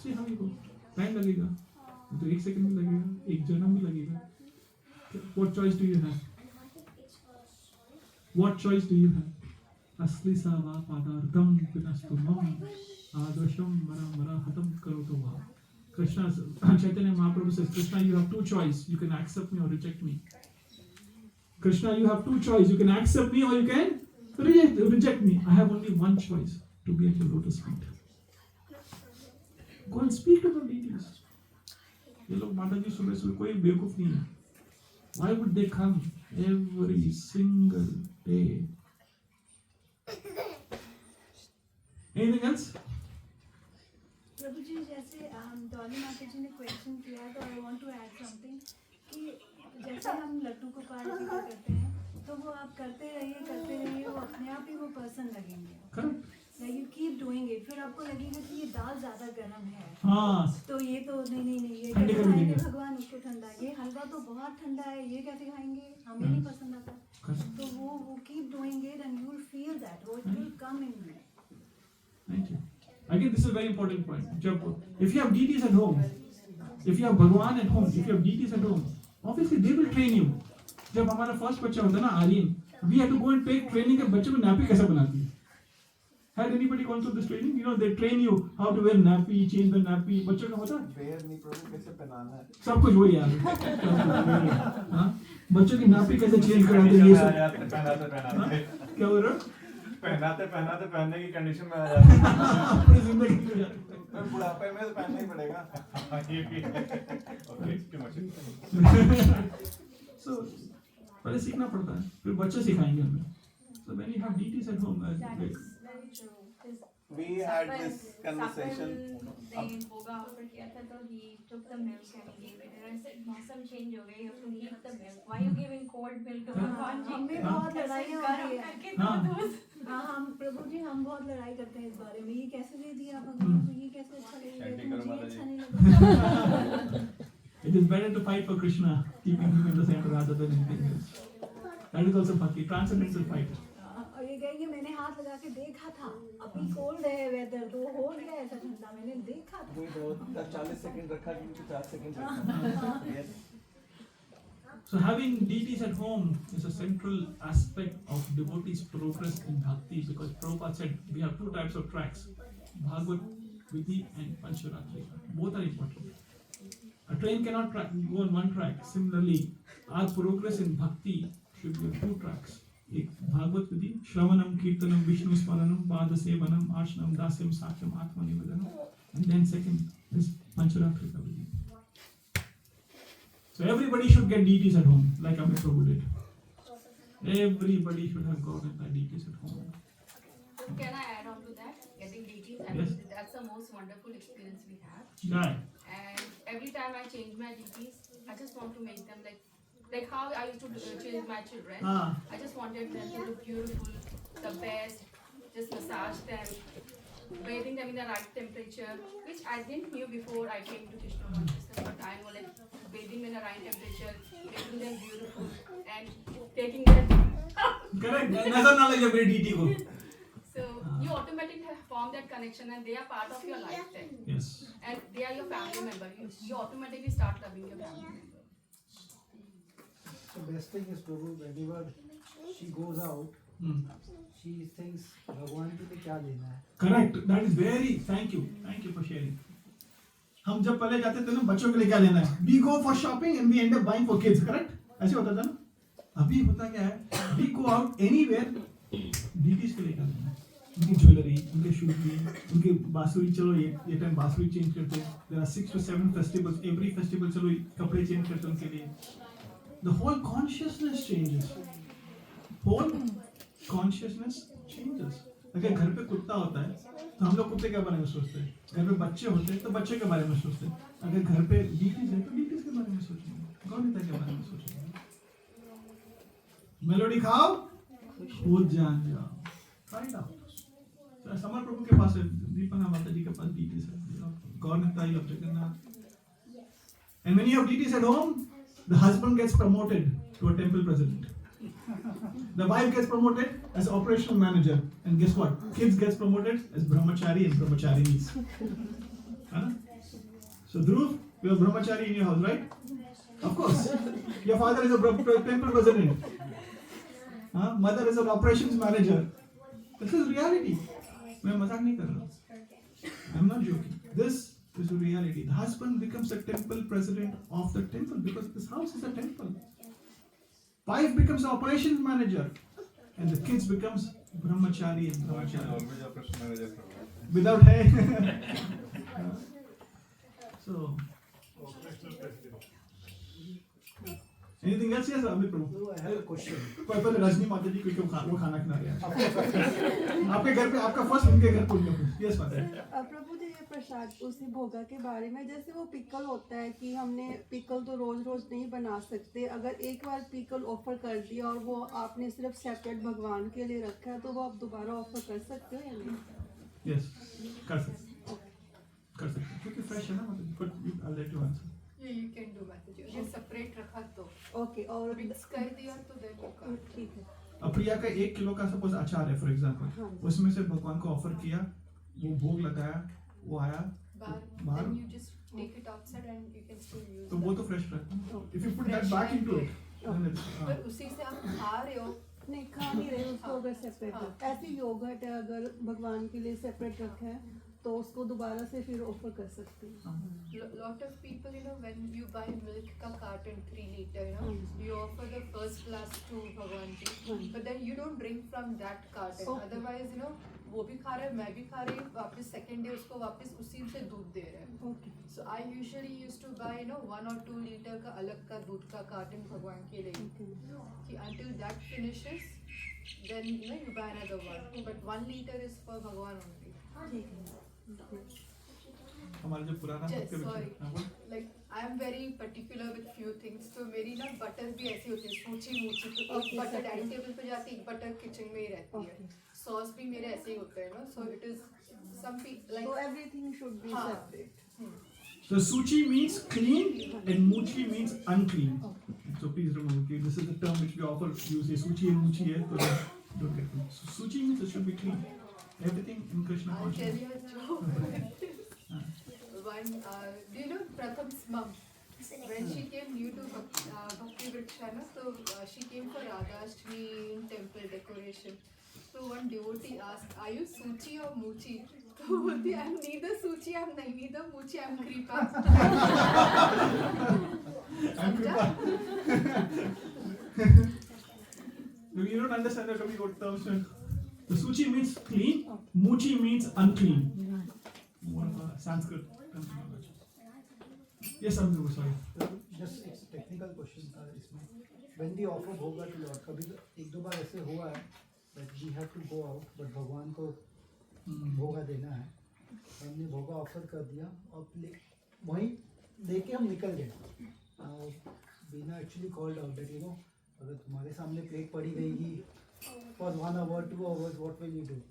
See how you go. Time लगेगा तो 1 सेकंड भी लगेगा, 1 जन्म भी लगेगा. What choice do you have? What choice do you have? असली सावा पादार्थम पिनस्तु मम आदर्शम मरा हतम करो तो वा. Krishna, Chaitanya Mahaprabhu says, Krishna, you have 2 choice. You can accept me or reject me. Krishna, you have 2 choice. You can accept me or you can reject me. I have only 1 choice, to be at your lotus feet. Go and speak to the deities. ये लोग माता जी सुबह सुबह कोई बेवकूफ नहीं है. Why would they come every single day? Anything else? प्रभु जी, जैसे डॉली माता जी ने क्वेश्चन किया, तो I want to add something कि जैसे हम लड्डू गोपाल जी का करते हैं, तो वो आप करते रहिए, वो अपने आप ही वो पर्सन लगेंगे. Correct. You keep doing it, फिर आपको लगेगा कि ये दाल ज्यादा गर्म है, हाँ. तो ये तो नहीं ये ठंडे कैसे कर खाएंगे देंगे. भगवान, उसको ठंडा, ये हलवा तो बहुत ठंडा है, ये कैसे खाएंगे, हमें नहीं पसंद आता. तो वो keep doing it and you will feel that, वो it will come in you. Thank you. Again, this is a very important point. If you have deities at home, if you have Bhagwan at home, if you have deities at home, obviously they will train you. जब हमारा first बच्चा होता है ना Aryan, we had to go and take training के बच्चे को nappy कैसे बनाती है. Had anybody gone through this training? You know, they train you how to wear nappy, change the nappy. बच्चों का होता है? Wear नहीं प्रभु, कैसे पहनाना है? सब कुछ वही यार. हाँ, बच्चों की नापी कैसे चेंज कराते हैं ये सब. पहनाते क्या बोल रहे हो? पहनाते पहनने की कंडीशन में आ जाते हैं. पूरी जिंदगी निकल जाती है. बुढ़ापे में तो पहनना ही पड़ेगा. ये भी है. Okay, too much. So, पहले सीखना पड़ता है, फिर बच्चे सिखाएंगे हमें. So when you have deities at home, Very true. We had this conversation. They होगा ऑफर किया था, तो he took the milk and he gave it. And I said, मौसम change हो गया, you have to heat the milk. Why you giving cold milk to भगवान जी? हमें बहुत लड़ाइयाँ होती है. करके दो दूध. हाँ, हम प्रभु जी हम बहुत लड़ाई करते हैं इस बारे में, ये कैसे दे दिया भगवान को, ये कैसे अच्छा लगेगा, तो मुझे अच्छा नहीं लगा. it is better to fight for Krishna, keeping him in the center rather than anything else. That is also bhakti, transcendental fight. और ये कहेंगे मैंने हाथ लगा के देखा था, अभी कोल्ड है वेदर, तो हो गया ऐसा ठंडा, मैंने देखा था. वही तो 40 सेकंड रखा क्योंकि 4 सेकंड रखा. Yes. So having deities at home is a central aspect of devotees' progress in bhakti, because Prabhupada said we have 2 types of tracks, Bhagavad Vidhi and Pancharatri. Both are important. A train cannot go on 1 track. Similarly, our progress in bhakti should be on 2 tracks. एक भागवत विधि, श्रवणम कीर्तनम विष्णु स्मरणम पाद सेवनम आर्चनम दास्यम sakshyam आत्मनिवेदनम, and then second is Pancharatri Vidhi. So everybody should get deities at home, like Amit Prabhu did. Everybody should have God and deities at home. Can I add on to that? Getting deities, I Yes. mean, that's the most wonderful experience we have. Right. And every time I change my deities, I just want to make them like how I used to change my children. Ah. I just wanted them to look beautiful, the best, just massage them, bathing them in the right temperature, which I didn't knew before I came to Krishna consciousness. But I know like bathing in the right temperature, making them beautiful, and taking them. Correct. नजर ना लगे मेरी deity को. So you automatically form that connection, and they are part of your life then. Yes. And they are your family member. You automatically start loving your family member. The best thing is Prabhu, whenever she goes out, she thinks भगवान के लिए क्या लेना है. Correct. That is very. Thank you for sharing. हम जब पहले जाते थे ना बच्चों के लिए क्या लेना है, we go for shopping and we end up buying for kids. Correct? ऐसे होता था ना. अभी होता क्या है, we go out anywhere, deities के लिए क्या लेना है. उनकी ज्वेलरी, उनके शूज भी, उनकी बांसुरी, चलो ये टाइम बांसुरी चेंज करते हैं. There are 6 to 7 festivals. Every festival चलो कपड़े चेंज करते हैं उनके लिए. The whole consciousness changes. Whole consciousness changes. अगर घर पे कुत्ता होता है तो हम लोग कुत्ते के बारे में सोचते हैं. घर पे बच्चे होते हैं तो बच्चे के बारे में सोचते हैं. अगर घर पे बीटीज है तो बीटीज के बारे में सोचेंगे. गौनिता के बारे में सोचेंगे. मेलोडी खाओ, कूद जान जाओ. Find out. समर प्रभु के पास है, दीपंगा माता जी के पास बीटीज है. गौनिता ही of Jagannath. And when you have deities at home, the husband gets promoted to a temple president. The wife gets promoted as operational manager, and guess what? Kids gets promoted as brahmachari and brahmacharinis. Huh? So Dhruv, you are brahmachari in your house, right? Of course. Your father is a temple president. Huh? Mother is an operations manager. This is reality. मैं मजाक नहीं कर रहा. I'm not joking. This is a reality. The husband becomes a temple president of the temple because this house is a temple. Wife becomes an operations manager, and the kids becomes brahmachari and brahmachari. Always operation manager. Without hair. So. Anything else? Yes, Amit Prabhu. No, I have a question. पहले रजनी माता जी क्यों वो खाना खिला रहे हैं? आपके घर पे आपका फर्स्ट उनके घर पूछ लो. Yes, माता जी. प्रभु जी, ये प्रसाद उसी भोगा के बारे में, जैसे वो पिकल होता है कि हमने पिकल तो रोज रोज नहीं बना सकते. अगर एक बार पिकल ऑफर कर दिया और वो आपने सिर्फ सेपरेट भगवान के लिए रखा है तो वो आप दोबारा ऑफर कर सकते हो या नहीं? Yes, कर सकते क्योंकि फ्रेश है ना मतलब. But I'll let you answer. Yeah, you can do Mataji. अगर separate रखा तो. ओके. और Mix कर दिया तो then you can't. ठीक है. अब प्रिया का 1 किलो का सपोज अचार है फॉर एग्जांपल, उसमें से भगवान को ऑफर किया, वो भोग लगाया, वो आया बाहर, then you just take it outside and you can still use. तो वो तो फ्रेश रहता है. If you put that back into it, then it's पर उसी से आप खा रहे हो. नहीं, खा नहीं रहे उसको. अगर सेपरेट ऐसे योगर्ट है, अगर भगवान के लिए सेपरेट रखा है तो उसको दोबारा से फिर ऑफर कर सकते हैं. Lot of people, you know, when you buy milk का carton 3 liter, you know, you offer the first glass to भगवान जी, but then you don't drink from that carton. Otherwise, you know, वो भी खा रहा है, मैं भी खा रही हूँ, वापस second day उसको वापस उसी से दूध दे रहे हैं. So I usually used to buy, you know, 1 or 2 liter का अलग का दूध का carton भगवान के लिए, कि until that finishes, then you know you buy another one. But 1 liter is for भगवान only. हमारे जो पुराना like I am very particular with few things. तो मेरी ना बटर भी ऐसी होती है, सूची मूची. तो एक बटर डाइनिंग टेबल पे जाती है, एक बटर किचन में ही रहती है. सॉस भी मेरे ऐसे ही होते हैं ना. So it is some people like. So everything should be separate. So suchi means clean and muchi means unclean. So please remember, this is the term which we often use. Suchi and muchi है, तो don't get confused. So suchi means it should be clean. Everything in Krishna consciousness. I'll tell you a joke. One, do you know Pratham's mom? When she came new to Bhakti Vrikshana, so she came for Radhashtami in temple decoration. So one devotee asked, "Are you Suchi or Muchi?" So बोलती, "I'm neither Suchi, I'm neither Muchi, I'm Kripa." I'm Kripa. You don't understand the Kavi what terms. The Suchi means clean, Muchi means unclean. Sanskrit terminology. Yes, I'm sorry. Just it's a technical question था इसमें. When we offer भोगा to Lord, कभी एक दो बार ऐसे हुआ है that we have to go out, but भगवान को भोगा देना है. हमने भोगा ऑफर कर दिया और वहीं लेके हम निकल गए. Bina actually called out that, you know, अगर तुम्हारे सामने प्लेट पड़ी रहेगी for 1 hour, 2 hours, what will you do?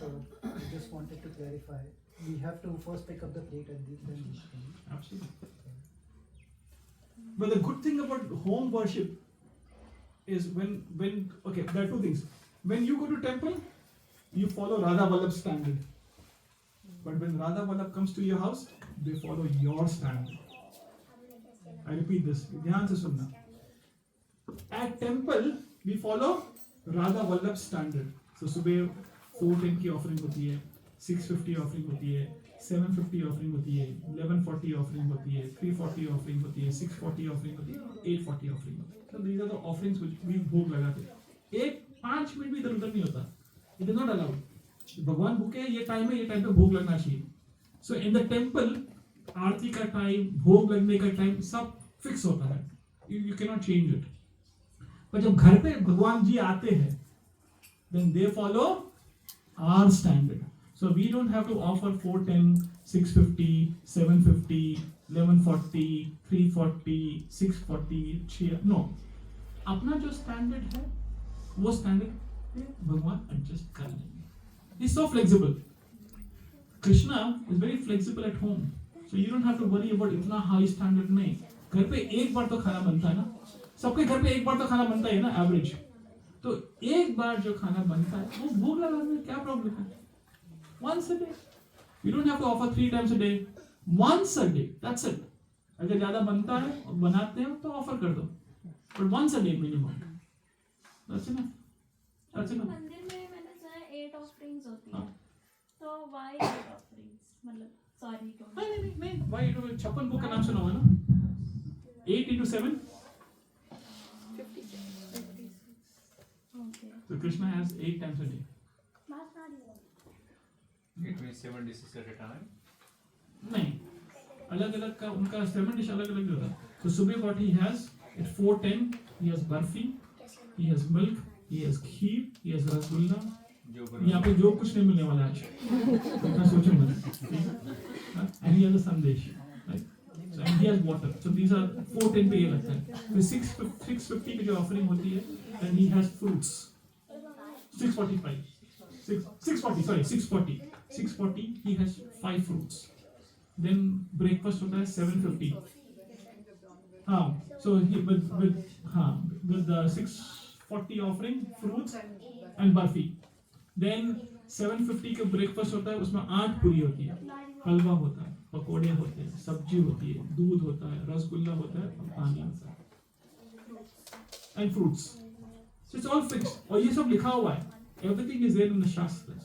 So I just wanted to clarify. We have to first pick up the plate and then Absolutely. But the good thing about home worship is when okay, there are 2 things. When you go to temple, you follow Radha Vallabh's standard. But when Radha Vallabh comes to your house, they follow your standard. I repeat this. ध्यान से सुनना. At temple, we follow Radha Vallabh's standard. So सुबह 4:10 की offering होती है, 6:50 offering होती है, 7:50 offering होती है, 11:40 ऑफरिंग होती है, 3:40 ऑफरिंग होती है, 6:40 ऑफरिंग होती है, 8:40 ऑफरिंग होती है. So these are the offerings which we भोग लगाते हैं. 5 मिनट भी इधर उधर नहीं होता. It is not allowed. भगवान भूखे ये टाइम है, ये टाइम पे भोग लगना चाहिए. सो इन द टेम्पल आरती का टाइम, भोग लगने का टाइम सब फिक्स होता है. You can not change it. पर जब घर पे भगवान जी आते हैं, then they follow our standard. So we don't have to offer 410, 650, 750, 1140, 340, 640, no. अपना जो स्टैंडर्ड है वो स्टैंडर्ड पे भगवान एडजस्ट कर लेंगे. He's so flexible. Krishna is very flexible at home. So you don't have to worry about इतना high standard नहीं. घर पे एक बार तो खाना बनता है ना. सबके घर पे एक बार तो खाना बनता है ना एवरेज. तो एक बार जो खाना बनता है वो भूख लगाने में क्या प्रॉब्लम है? Once a day. You don't have to offer 3 times a day. Once a day. That's it. अगर ज्यादा बनता है और बनाते हैं तो ऑफर कर दो. But once a day minimum. That's enough. That's enough. मंदिर में मैंने सुना है 8 ऑफरिंग्स होती है. तो why 8 ऑफरिंग्स? मतलब सॉरी तो नहीं. Why 56 बुक का नाम सुना हुआ ना? 8 into 7. Okay. So Krishna has 8 times a day. It means 7 dishes at a time. नहीं, अलग अलग का उनका 7 डिश अलग अलग होता है. So सुबह what he has at 4:10 he has barfi, he has milk, he has kheer, he has rasgulla. यहाँ पे जो कुछ नहीं मिलने वाला आज. इतना सोचो मत. And he has a sandesh, right? So and he has water. So these are 4:10 पे ये लगता है. फिर 6:50 की जो ऑफरिंग होती है, then he has fruits. 6:45. 6:40. Sorry, 6:40. 6:40 he has 5 fruits. Then breakfast होता है 7:50. हाँ, so he with the 6:40 offering fruits and barfi. Then 7:50 का breakfast होता है, उसमें 8 पूरी होती है, हलवा होता है, पकोड़े होते हैं, सब्जी होती है, दूध होता है, रसगुल्ला होता है और पानी होता है. And fruits. So it's all fixed. और ये सब लिखा हुआ है. Everything is there in the Shastras.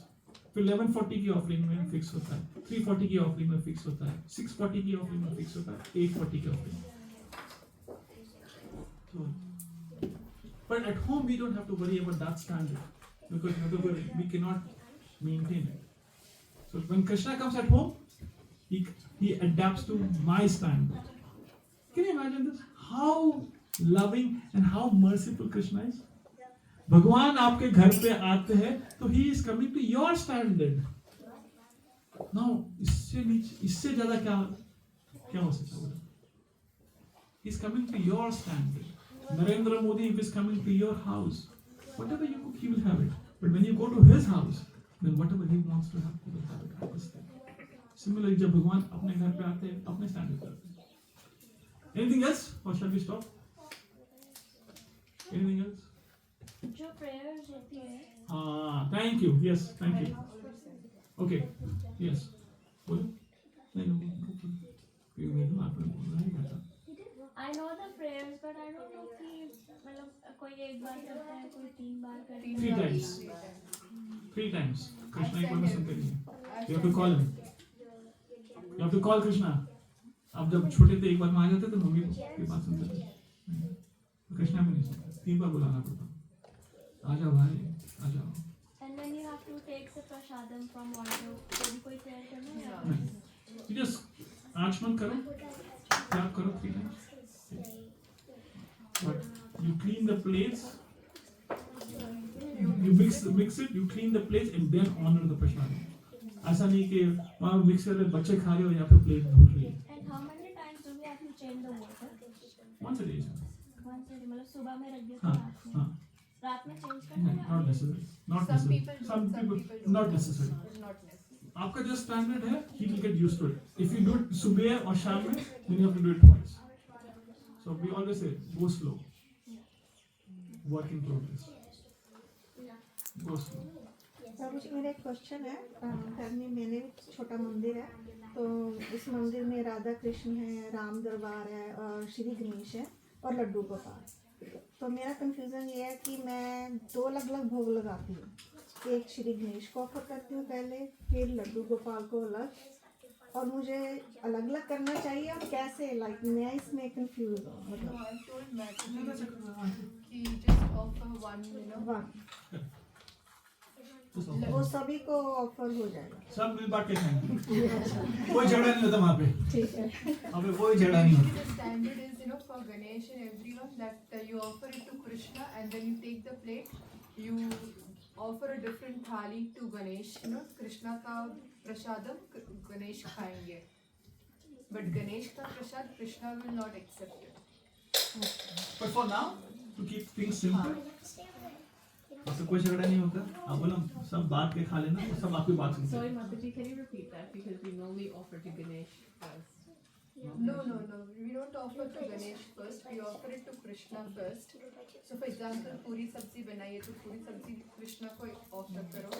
फिर 1140 की ऑफरिंग में फिक्स होता है, 340 की ऑफरिंग में फिक्स होता है, 640 की ऑफरिंग में फिक्स होता है, 840 की offering. But at home we don't have to worry about that standard because we cannot maintain it. So when Krishna comes at home, he adapts to my standard. Can you imagine this? How loving and how merciful Krishna is. भगवान आपके घर पे आते हैं तो he is coming to your standard. Now इससे ज्यादा क्या हो सकता है? He is coming to your standard. Narendra Modi is coming to your house. Whatever you cook, he will have it. But when you go to his house, then whatever he wants to have, he will have it. Understand? Similarly, जब भगवान अपने घर पे आते हैं, अपने standard पे आते हैं. Anything else, or shall we stop? Anything else? जो prayers होती है. हाँ, thank you. Yes, thank you. Okay, yes. बोलो. नहीं, आपने बोला नहीं कहता. I know the prayers, but I don't know कि मतलब कोई एक बार करता है, कोई 3 बार करता है. 3 times. 3 times. Krishna एक बार में सुनते नहीं. You have to call him. You have to call Krishna. अब जब छोटे थे एक बार में आ जाते तो मम्मी की बात सुनते थे. कृष्णा भी नहीं सुनते. 3 बार बुलाना पड़ता. आजा भाई, आजा. And then you have to take the prasadam from water. कोई prayer करना है? नहीं. You just आचमन करो. clap करो 3 times. But you clean the plates. You mix it. You clean the plates and then honor the prasad. ऐसा नहीं कि वहाँ मिक्स कर रहे बच्चे खा रहे हो या फिर प्लेट धुल रही है. And how many times do we have to change the water? Once a day. Once a day. मतलब सुबह में रख देते हाँ, हैं. हाँ. रात में change करना है? Not necessary. Not Some necessary. people do, Some people not necessary. Not necessary. आपका जो स्टैंडर्ड है, he will get used to it. If you do it सुबह और शाम में, then you have to do it twice. So we always say, go slow. Work in progress. Go slow. प्रभु मेरा एक question है. घर में मैंने छोटा मंदिर है, तो इस मंदिर में राधा कृष्ण है, राम दरबार है और श्री गणेश है और लड्डू गोपाल. तो मेरा कंफ्यूजन ये है कि मैं 2 अलग-अलग भोग लगाती हूँ. एक श्री गणेश को ऑफर करती हूँ पहले, फिर लड्डू गोपाल को अलग, और मुझे अलग अलग करना चाहिए और कैसे, लाइक मैं इसमें कंफ्यूज हूँ. मतलब I told Matthew कि just offer one, you know. One. वो सभी को ऑफर हो जाएगा। सब मिल बांट के खाएंगे, कोई झगड़ा नहीं होता वहाँ पे। ठीक है। अबे कोई झगड़ा नहीं होता। The standard is, you know, for Ganesh and everyone that you offer it to Krishna and then you take the plate, you offer a different thali to Ganesh, you know, Krishna का प्रसादम Ganesh खाएंगे, but Ganesh का प्रसाद Krishna will not accept it. But for now, to keep things simple, तो कोई झगड़ा नहीं होता। आप बोलो सब बात के खा लेना, तो सब आपकी बात सुनते Sorry, हैं। Mataji, can you repeat that? Because we normally offer to Ganesh first. No, we don't offer to Ganesh first, we offer it to Krishna first. So for example, पूरी सब्जी बनाई है तो पूरी सब्जी Krishna को offer करो,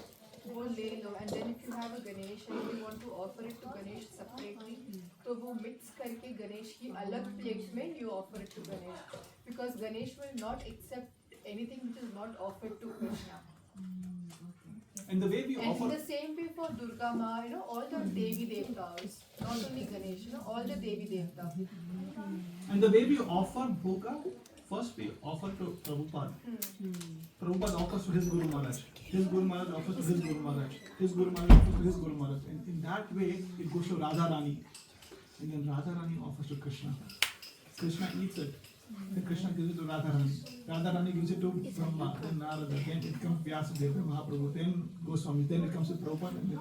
वो ले लो, and then if you have a Ganesh and you want to offer it to Ganesh separately, तो वो mix करके Ganesh की अलग plate में you offer it to Ganesh, because Ganesh will not accept anything which is not offered to Krishna. And the way we And offer, the same way for Durga Ma, you know, all the Devi Devtas, not only Ganesh, you know, all the Devi Devtas. and the way we offer bhoga, first we offer to Prabhupada. Prabhupada offers to his Guru Maharaj. His Guru Maharaj offers to his Guru Maharaj. His Guru Maharaj offers to his Guru Maharaj. And in that way, it goes to Radha Rani. And then Radha Rani offers to Krishna. Krishna eats it. Then Krishna gives it to Radha Rani. Radha Rani gives it to Brahma, then Narada, then it comes Vyasadeva, Mahaprabhu, then Goswami, then it comes to Prabhupada, and then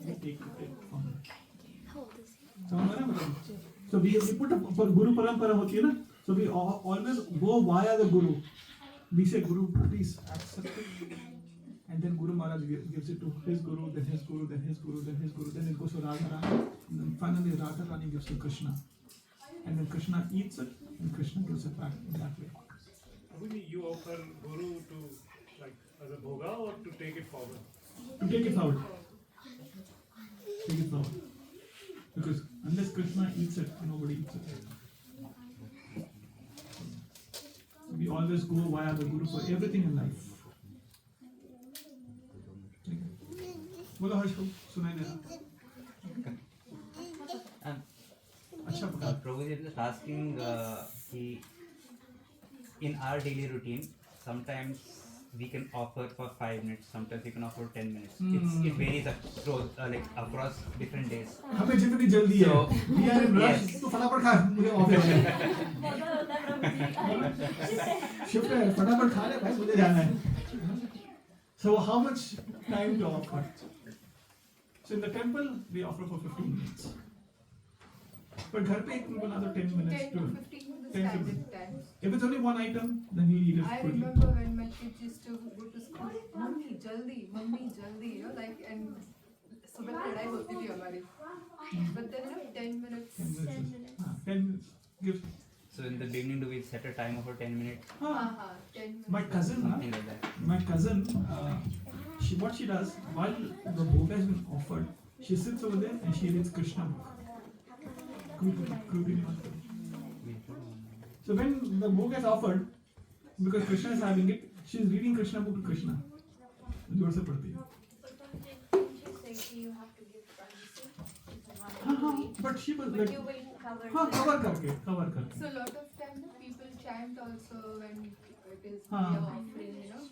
we take it from there. समझ रहे हैं मतलब? So we put a Guru Parampara होती है ना? So we always go via the Guru. We say Guru, please accept it. And then Guru Maharaj gives it to his Guru, then his Guru, then his Guru, then his Guru, then it goes to Radha Rani, and then finally Radha Rani gives to Krishna. And then Krishna eats it, and Krishna gives it back in that way. Abhini, you offer Guru to, like, as a bhoga or to take it forward? To take it forward. Take it forward. Because unless Krishna eats it, nobody eats it. So we always go via the Guru for everything in life. बोलो हर्ष को सुनाई दे रहा। अच्छा पता। Prabhuji is just asking in our daily routine, sometimes we can offer for 5 minutes, sometimes we can offer 10 minutes. It varies across different days. हमें जितनी जल्दी है, we are in rush, तो फटाफट खा, मुझे ऑफिस है। शिफ्ट है, फटाफट खा ले भाई, मुझे जाना है। So how much time to offer? So in the temple we offer for 15 minutes. But घर पे एक बना दो 10 minutes 10 to 15 is the 10 to standard 15. time. If it's only one item, then he'll eat it I quickly. remember when my kids used to go to school, mummy jaldi, you know, like, and सुबह लड़ाई होती थी हमारी. But then, you know, 10 minutes. 10 minutes. Give. So in the beginning, do we set a time for 10 minutes? 10 minutes. My cousin, Something like that. my cousin, what she does while the bhoga has been offered, she sits over there and she reads Krishna book. So when the bhoga is offered, because Krishna is having it, she is reading Krishna book to Krishna. जोर से पढ़ती है. But she was like, cover करके. So a lot of times people chant also when it is हाँ. we are offering, you know.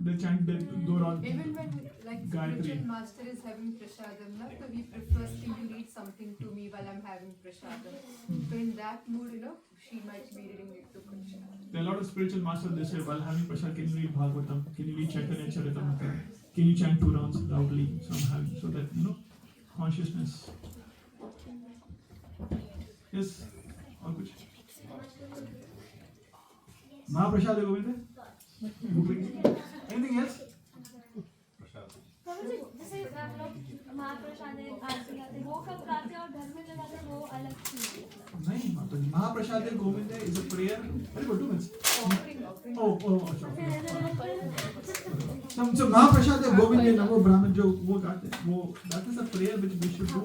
They chant the do round. Even when like Gayatri. spiritual master is having prasadam, na, so he prefers to read something to me while I'm having prasadam. So in that mood, you know, she might be reading it to Krishna. There are a lot of spiritual masters. They say while having prasad, can you read Bhagavatam? Can you read Chaitanya Charitamrita? Can you chant 2 rounds loudly? So that you know consciousness. Yes. और कुछ? महाप्रसाद है Govind? Anything else? जैसे हम लोग महाप्रसाद आरती करते वो कब गाते हैं और घर में जब गाते हैं वो अलग चीज है। नहीं माता जी महाप्रसाद Govind is a prayer. Very good, 2 minutes. So महाप्रसाद गोविंद नमो ब्राह्मण जो वो गाते हैं वो that is a prayer which we should do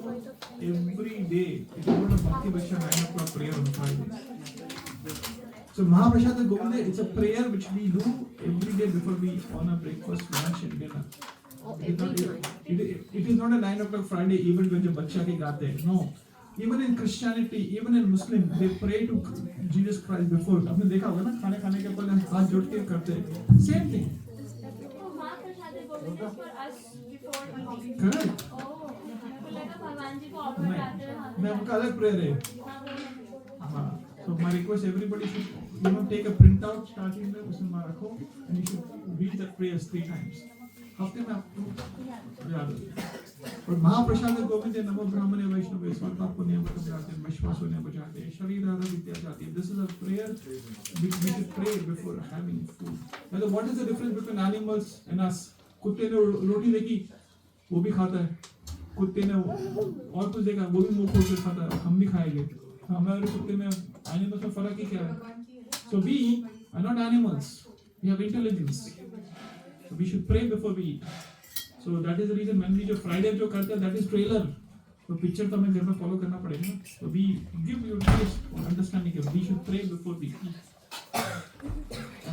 every day. It is not a bhakti bhakti line of prayer on Friday. So Mahaprasad Govinda, it's a prayer which we do every day before we honor breakfast, lunch and dinner. It is not a 9 o'clock Friday event when जो बच्चा के गाते हैं. No. Even in Christianity, even in Muslim, they pray to Jesus Christ before. आपने देखा होगा ना खाने के पहले हाथ जोड़ के करते हैं. Same thing. तो महाप्रसाद is for us before eating. Correct. Oh, मेरे को लगा भगवान जी को ऑफर करते हैं. मैं आपका अलग प्रेयर है. हाँ, वो है. हाँ. So my request, everybody should take a printout starting में उसमें मार रखो and you should read that prayers 3 times. हफ्ते में आपको याद हो. और महाप्रसाद गोविंद नमो ब्राह्मणे वैष्णवे स्वर्गात् पुण्यं प्रजाते विश्वासोने बजाते शरीरारा विद्या जाति. This is a prayer which we should pray before having food. Now what is the difference between animals and us? कुत्ते ने रोटी देखी वो भी खाता है. कुत्ते ने और कुछ देखा वो भी मुंह खोल के खाता है. हम भी खाएंगे. हमारे कुत्ते में एनिमल्स में फर्क ही क्या है? So we are not animals. We have intelligence. So we should pray before we eat. So that is the reason when we जो Friday जो करते हैं that is trailer. तो picture तो हमें घर में follow करना पड़ेगा ना. So we give you taste or understanding that we should pray before we eat.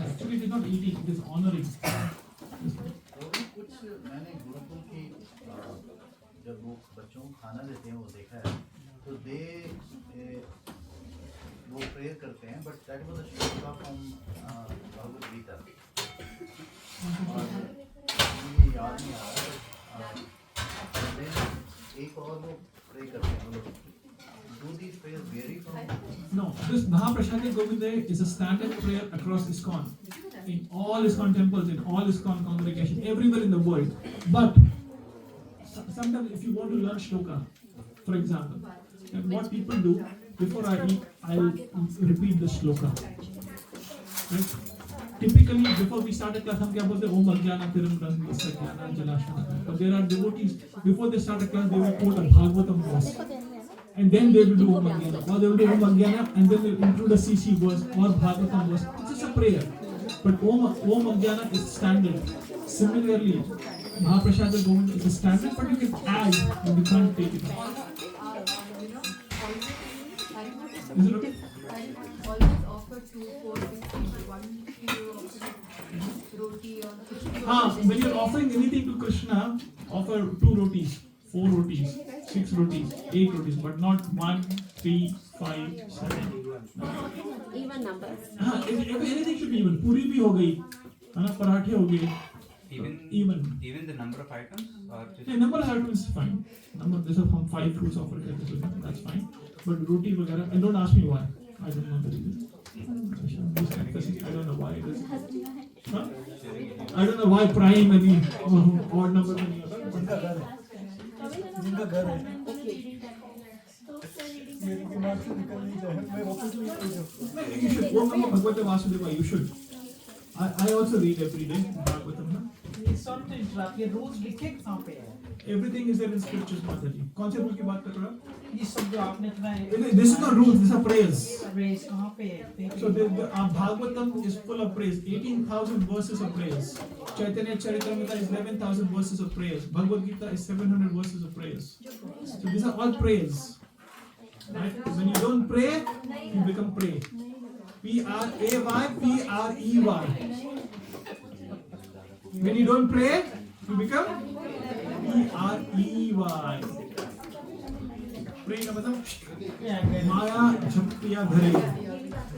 Actually it is not eating, it is honoring. कुछ मैंने गुरुकुल की जब वो बच्चों को खाना देते हैं वो देखा है तो वो प्रेयर करते हैं but that was a shloka from Bhagavad Gita और मुझे याद नहीं आ रहा. एक और वो प्रे करते हैं वो लोग. Do these prayers vary from? No, this Mahaprasadi Govinda is a standard prayer across ISKCON. In all ISKCON temples, in all ISKCON congregations, everywhere in the world. But sometimes if you want to learn shloka, for example, and what people do, before I eat, I'll repeat the shloka. Right? Typically, before we start a class, हम क्या बोलते हैं? Om Ajnana Tiramidam Yasya Jalashana. But there are devotees, before they start a class, they will quote a Bhagavatam verse. And then they will do Om Ajnana. Or they will do Om Ajnana and then they will include a CC verse or Bhagavatam verse. It's just a prayer. But Om Ajnana is standard. Similarly, Mahaprasada Govinda is a standard, but you can add and you can't take it out. Is it okay? Always offer 2, 4, 6, 1 kilo of roti or When you're offering anything to Krishna, offer 2 rotis, 4 rotis, 6 rotis, 8 rotis, but not 1, 3, 5, 7. Even numbers. Anything should be even. Puri bhi ho gayi, है ना? पराठे हो गए. Even the number of items or just Yeah, number of items is fine. This is from 5 fruits offered at this event, that's fine. But roti वगैरह, and don't ask me why. I don't know the reason. I don't know why it is. Huh? I don't know why prime and odd number नहीं होता. जिनका घर है मेरी दिमाग से निकल नहीं जाए मैं वापस नहीं पढ़ सकता. You should. Om Namo Bhagavate Vasudevaya. You should. I also read every day Bhagavatam. Sorry to interrupt. ये rules लिखे कहाँ पे है? Everything is there in scriptures, Mataji. कौन से rule की बात कर रहे हो? ये सब जो आपने This is not rules. These are prayers. Praise कहाँ पे है? So the Bhagavatam is full of praise. 18,000 verses of praise. Chaitanya Charitamrita is 11,000 verses of praise. Bhagavad Gita is 700 verses of praise. So these are all praise. Right? When you don't pray, you become prey. P-R-A-Y, P-R-E-Y. When you don't pray, you become P-R-E-Y. Pray का मतलब माया झपटिया धरे.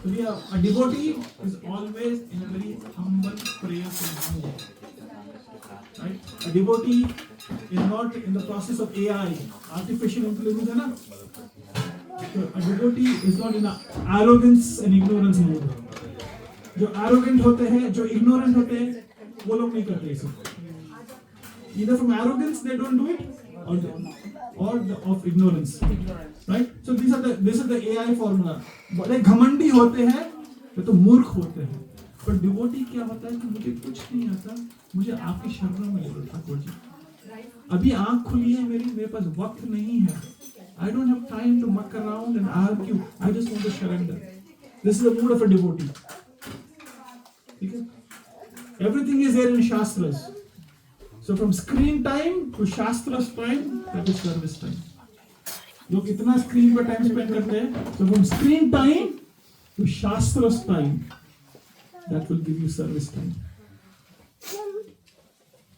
So a devotee is always in a very humble prayerful mood. Right? A devotee is not in the process of AI, artificial intelligence, है ना? So a devotee is not in a arrogance and ignorance mood. जो arrogant होते हैं, जो ignorant होते हैं, वो लोग नहीं करते इसे. Either from arrogance they don't do it, or of ignorance. Right? So this is the AI formula. बड़े घमंडी होते हैं, ये तो मूर्ख होते हैं. पर devotee क्या होता है कि मुझे कुछ नहीं आता, मुझे आपकी शरण में जरूरत ठाकुर जी. अभी आँख खुली है मेरे पास वक्त नहीं है. I don't have time to muck around and argue. I just want to surrender. This is the mood of a devotee. Okay? Everything is there in Shastras. So from screen time to Shastras time, that is service time. लोग इतना screen पर time spend करते हैं. So from screen time to Shastras time, that will give you service time.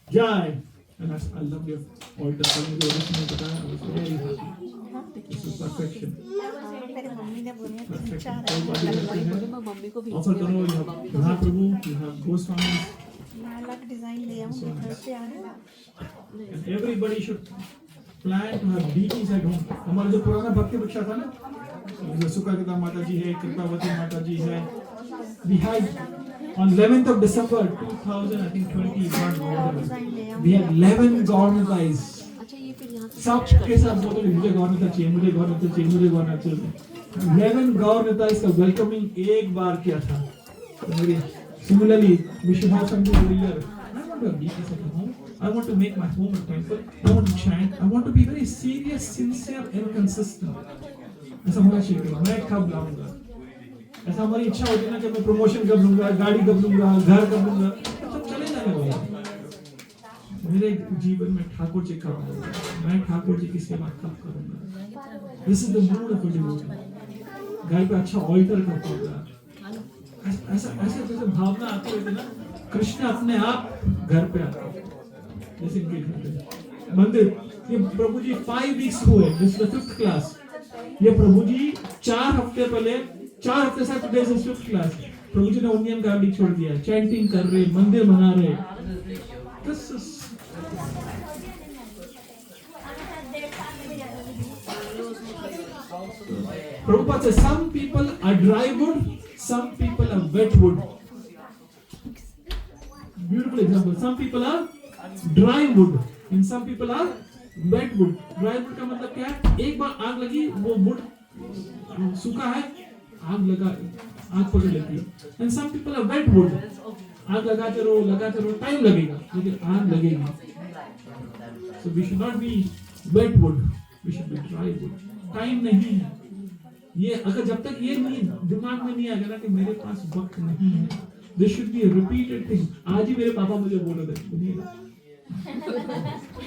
Jai. And I love your altar calling the original बताया. I was very happy. This is perfection. Perfection. Offer करो, you have Mahaprabhu, you have Goswamis, मैं अलग design ले आऊंगी घर पे आने में। And everybody should plan to have deities at home. हमारा जो पुराना भक्ति वृक्षा था ना, जो सुकागता माता जी है, कृपावती माता जी है, we had on 11th of December 2021 we had 11 government eyes. सब के साथ बोलते थे मुझे गवर्नर चाहिए, मुझे गवर्नर चाहिए, मुझे गवर्नर चाहिए। 11 गवर्नर eyes का वेलकमिंग एक बार किया था। Similarly, we should have something every year. I want to have deities at home. I want to make my home a temple. I want to chant. I want to be very serious, sincere, and consistent. ऐसा होना चाहिए। मैं कब लाऊंगा? ऐसा हमारी इच्छा होती है ना कि मैं प्रमोशन कब लूंगा, गाड़ी कब लूंगा, घर कब लूंगा, सब चले जाने वाला है। मेरे जीवन में ठाकुर जी कब आएंगे? मैं ठाकुर जी की सेवा कब करूंगा? This is the mood of a devotee. घर पे अच्छा ऑल्टर कब होगा? ऐसा जैसे भावना आती है ना, कृष्ण अपने आप घर पे आता है। जैसे इनके घर पे मंदिर, ये प्रभु जी 5 weeks हुए, दिस द 5th क्लास। ये प्रभु जी 4 हफ्ते पहले, 4 हफ्ते से टुडे इज 5th क्लास। प्रभु जी ने इंडियन गार्लिक छोड़ दिया, चैंटिंग कर रहे, मंदिर बना रहे। Prabhupada says some people are dry wood, some people are wet wood. Beautiful example. Some people are dry wood and some people are wet wood. Dry wood का मतलब क्या है? एक बार आग लगी, वो wood सूखा है, आग पकड़ लेती है। And some people are wet wood. आग लगाते रहो, टाइम लगेगा, लेकिन आग लगेगी। So we should not be wet wood. We should be dry wood. Time नहीं है। ये अगर जब तक ये नहीं दिमाग में नहीं आएगा ना कि मेरे पास वक्त नहीं है, this should be a repeated thing. आज ही मेरे पापा मुझे बोल रहे थे,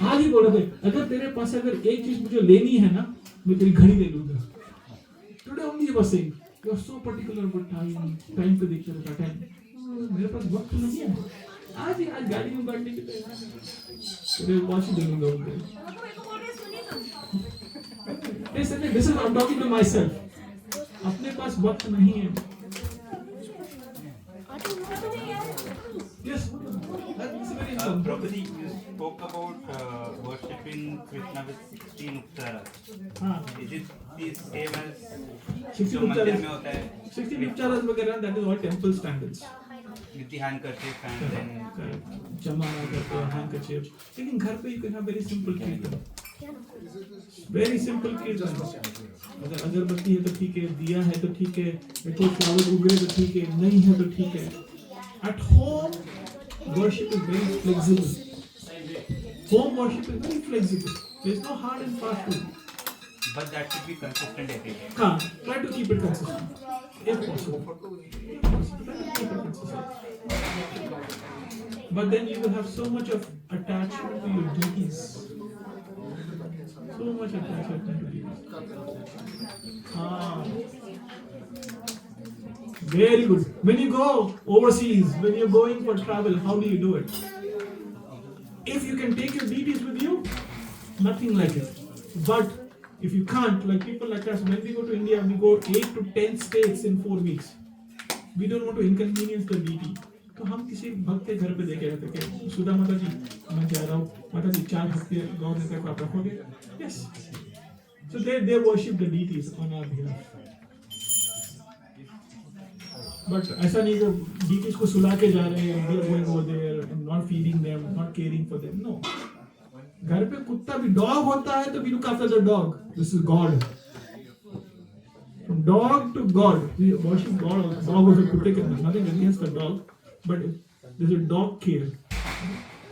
आज ही बोल रहे थे, अगर तेरे पास अगर एक चीज मुझे लेनी है ना, मैं तेरी घड़ी ले लूंगा। Today only he was saying, you are so particular about time पे देखते रहता टाइम। मेरे पास वक्त नहीं है। आज गाड़ी में बैठने के लिए तेरे वॉच दे लूंगा उनको। This is I'm talking to myself. अपने पास वक्त नहीं है। Yes. Prabhuji, you spoke about worshipping Krishna with 16 upcharas. Is it the same as 16 मंदिर में होता है? 16 upcharas वगैरह, that is all temple standards. With the handkerchief and then जमाना करते हैं handkerchief. लेकिन घर पे you can have very simple कीर्तन. Very simple कीर्तन। अगर अगरबत्ती है तो ठीक है, दिया है तो ठीक है, कोई फ्लावर उग रहे तो ठीक है, नहीं है तो ठीक है। At home, worship is very flexible. Home worship is very flexible. There is no hard and fast rule. but that should be consistent every day. Try to keep it consistent, if possible. Keep it consistent. But then you will have so much of attachment to your duties. So much attachment to duties. Very good. When you go overseas, when you're going for travel, how do you do it? If you can take your deities with you, nothing like it. But if you can't, like people like us, when we go to India, we go 8 to 10 states in 4 weeks. We don't want to inconvenience the deity. तो हम किसी भक्त के घर पे देखे रहते कि सुधा माता जी, मैं जा रहा हूँ, माता जी 4 हफ्ते गौ नेता को आप रखोगे? Yes. So they worship the deities on our behalf. But ऐसा नहीं कि deities को सुला के जा रहे हैं, we are going over there and not feeding them, not caring for them. No. घर पे कुत्ता भी dog होता है तो we look after the dog. This is God. From dog to God, we worship God. Dog was a कुत्ते के अंदर, nothing against the dog, but there's a dog care.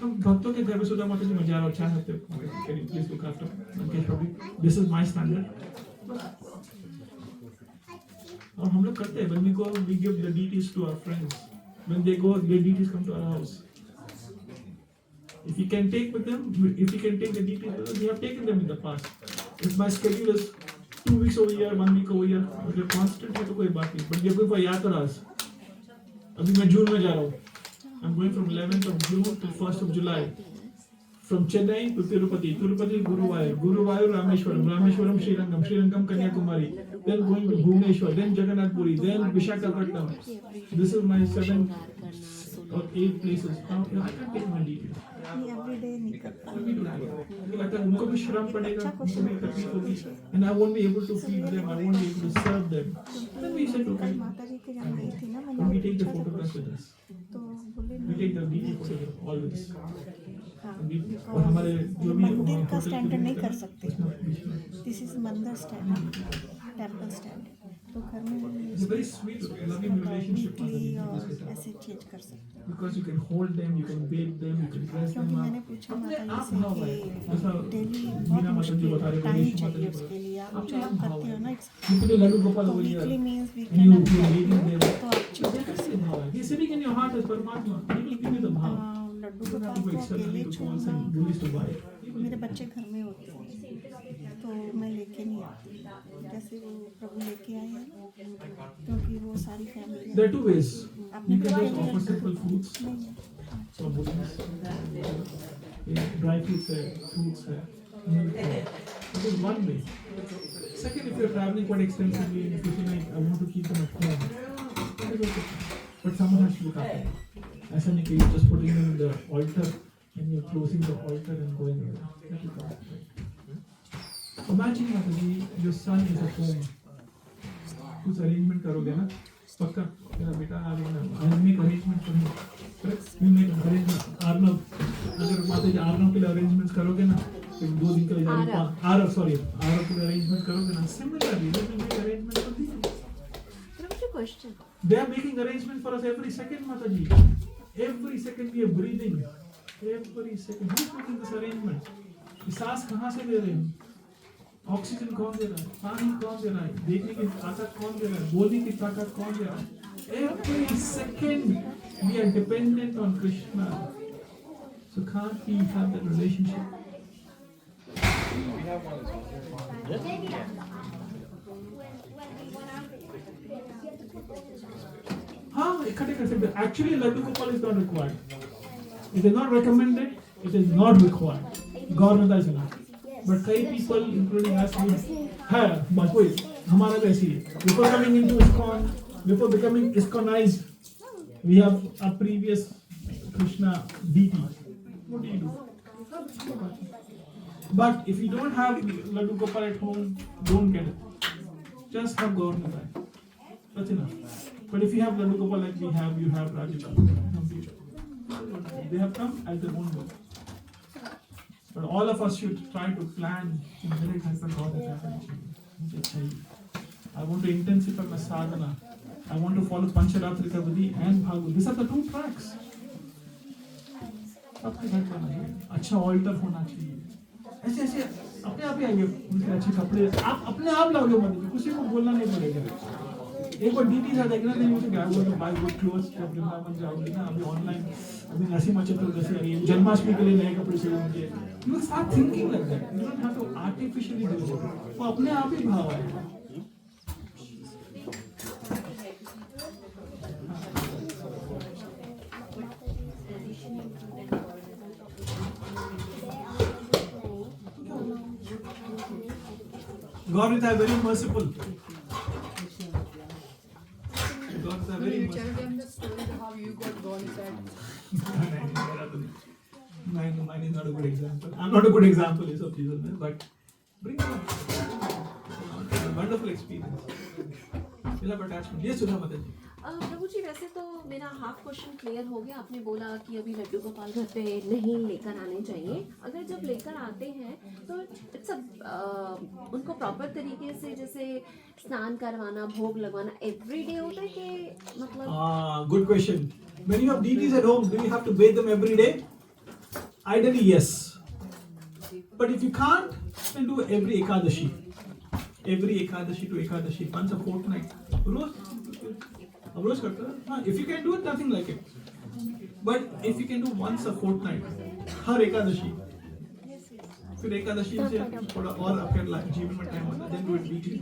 हम भक्तों के घर पे सुधा माता जी मैं जा रहा हूँ 4 हफ्ते, can you please look after Mankesh Prabhu? This is my standard. और हम लोग करते हैं, when we go, we give the deities to our friends. When they go, their deities come to our house. If you can take with them, if you can take the deities with us, we have taken them in the past. If my schedule is 2 weeks over here, 1 week over here, अगर constant है तो कोई बात नहीं. But we are going for यात्रास. अभी मैं जून में जा रहा हूँ. I'm going from 11th of June to 1st of July. From Chennai to Tirupati, Tirupati Guruvayur, Guruvayur Rameshwaram, Rameshwaram Srirangam, Srirangam Kanyakumari, then going to Bhubaneswar, then Jagannath Puri, then Visakhapatnam. This is my 7 or 8 places. Now I can't take my details. नहीं everyday नहीं करता मुझे लगता है उनको भी श्रम पड़ेगा, उनको भी तकलीफ होगी, and I won't be able to feed them, I won't be able to serve them. Then we said okay, माता जी के यहाँ गई थी ना मैंने we take the photograph with us. तो बोले We take the video photograph always. हाँ और हमारे जो भी मंदिर का hotel स्टैंडर्ड नहीं कर के सकते दिस इज मंदिर स्टैंडर्ड टेम्पल स्टैंडर्ड तो घर में It's a very sweet, loving relationship. Weekly और ऐसे चेंज कर सकते Because you can hold them, you can bathe them, you can dress them क्योंकि up. मैंने पूछा माता जी आप से भाव है, जैसा कि डेली मीना बहुत माता जी बता रहे, टाइम गणेश माता चाहिए जी उसके लिए आप अपने जॉब आप भाव करते हो है। ना क्योंकि तो लड्डू गोपाल तो हो गया, weekly means and you weekend are leading them. तो आप चीज कैसे भाव है? He's sitting in your heart as Paramatma. He will give you the भाव. Laddu You don't Gopal have to go को externally अकेले to call छोड़ना some bullies to buy. मेरे बच्चे घर में होते हैं तो मैं लेके नहीं आती जैसे वो प्रभु लेके आए हैं क्योंकि वो सारी family There are two ways. आपने You can बताया just offer simple fruits नहीं or bullies. Dry fruits है, fruits है, milk है. That is one way. Second, if you are traveling quite extensively and if you feel like I want to keep them at home, that is okay. But someone has to look after them. ऐसा नहीं कि you're just putting them in the altar and you're closing the altar and going away. That is not right. Imagine Mataji, your son is at home. कुछ arrangement करोगे ना? पक्का मेरा बेटा आ रहा है ना? I'll make arrangement for him. Correct? You make arrangement. Arnav, अगर माताजी आर्नव के लिए arrangements करोगे ना? फिर 2 दिन के लिए आरव के लिए arrangement करोगे ना? Similarly, they will make arrangement for these. Question. They are making arrangement for us every second, Mataji. Every second we are breathing. Every second. Who is making this arrangement? ये सांस कहाँ से ले रहे हैं? ऑक्सीजन कौन दे रहा है? पानी कौन दे रहा है? देखने की ताकत कौन दे रहा है? बोलने की ताकत कौन दे रहा है? Every second we are dependent on Krishna. So can't we have that relationship? हाँ इकट्ठे कर सकते हैं. Actually Laddu Gopal is not required. It is not recommended. It is not required. Government is enough. But कई people including us है बस वही हमारा तो ऐसी है. Before coming into ISKCON, before becoming ISKCONized, we have a previous Krishna deity. What do you do? But if you don't have Laddu Gopal at home, don't get it. Just have Gauranga. That's enough. But if you have Laddu Gopal like we have, you have Rajita. They have come at their own way. But all of us should try to plan in very type of God is happening. I want to intensify my sadhana. I want to follow Pancharatrika Vidhi and Bhagavad. These are the 2 tracks. आपके घर पर नहीं अच्छा alter होना चाहिए. ऐसे ऐसे अपने आप ही आएंगे उनके अच्छे कपड़े आप अपने आप लाओगे मत किसी को बोलना नहीं पड़ेगा. एक बार डीटी आ जाएगी ना नहीं मुझे क्या बोल बाय गुड क्लोथ्स जब वृंदावन जाओगे ना अभी ऑनलाइन अभी नरसिम्हा चतुर्दशी आ रही है जन्माष्टमी के लिए नए कपड़े चाहिए मुझे. You start thinking like that. You don't have to artificially do it. वो अपने आप ही भाव आएगा. God is very merciful. God is very You merciful. tell them the story how you got born inside. Mine is not a good example. I'm not a good example is of Jesus, but bring it on. It's a wonderful experience. Fill up attachment. Yes, Sudha Mataji. प्रभु जी वैसे तो मेरा half question clear हो गया. आपने बोला कि अभी लड्डू गोपाल घर पे नहीं लेकर आने चाहिए. अगर जब लेकर आते हैं तो इट्स उनको प्रॉपर तरीके से जैसे स्नान करवाना भोग लगवाना एवरीडे होता है कि मतलब Good question. When you have deities at home, do you have to bathe them every day? Ideally, yes. But if you can't, then do every Ekadashi. Every Ekadashi to Ekadashi, once a fortnight. रोज करते हैं. हाँ, if you can do it, nothing like it. But if you can do once a fortnight, हर एकादशी, फिर एकादशी से थोड़ा और आपके जीवन में टाइम आता है, then do it weekly.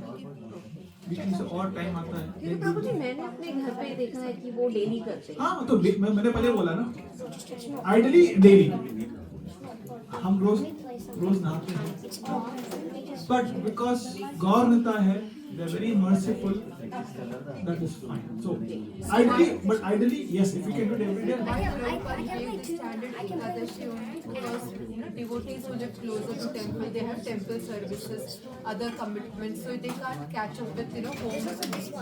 Weekly से और टाइम आता है. क्योंकि प्रभु जी मैंने अपने घर पे देखा है कि वो डेली करते हैं. हाँ तो मैंने पहले बोला ना, आइडली डेली. हम रोज नहाते हैं. But because गौर नेता है, they're very merciful. That is fine. So ideally, yes, if we can do it every day. Why Prabhupada gave the standard Ekadashi only? Because devotees who live closer to temple, they have temple services, other commitments, so they can't catch up with home services.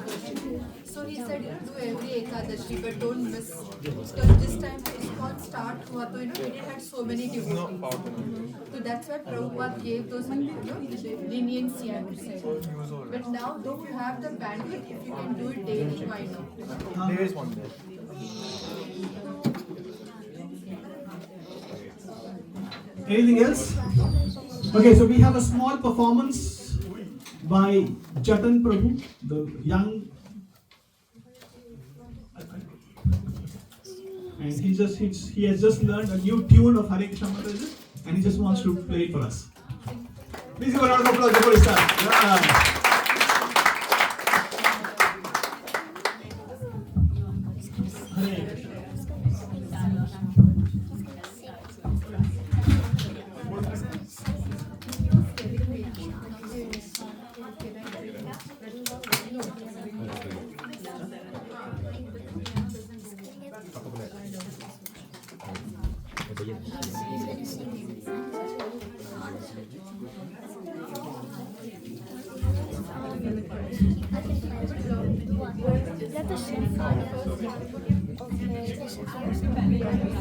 So he said, do every Ekadashi, but don't miss. Because this time ISKCON start hua, we didn't had so many devotees. So that's why Prabhupada gave those leniency, I would say. But now, though you have the bandwidth, if you can do it daily, why not? There is one there. Anything else? Okay, so we have a small performance by Jatan Prabhu, the young, and he has just learned a new tune of Hare Krishna Mantra, and he just wants to play it for us. Please give a round of applause before we start. Yeah.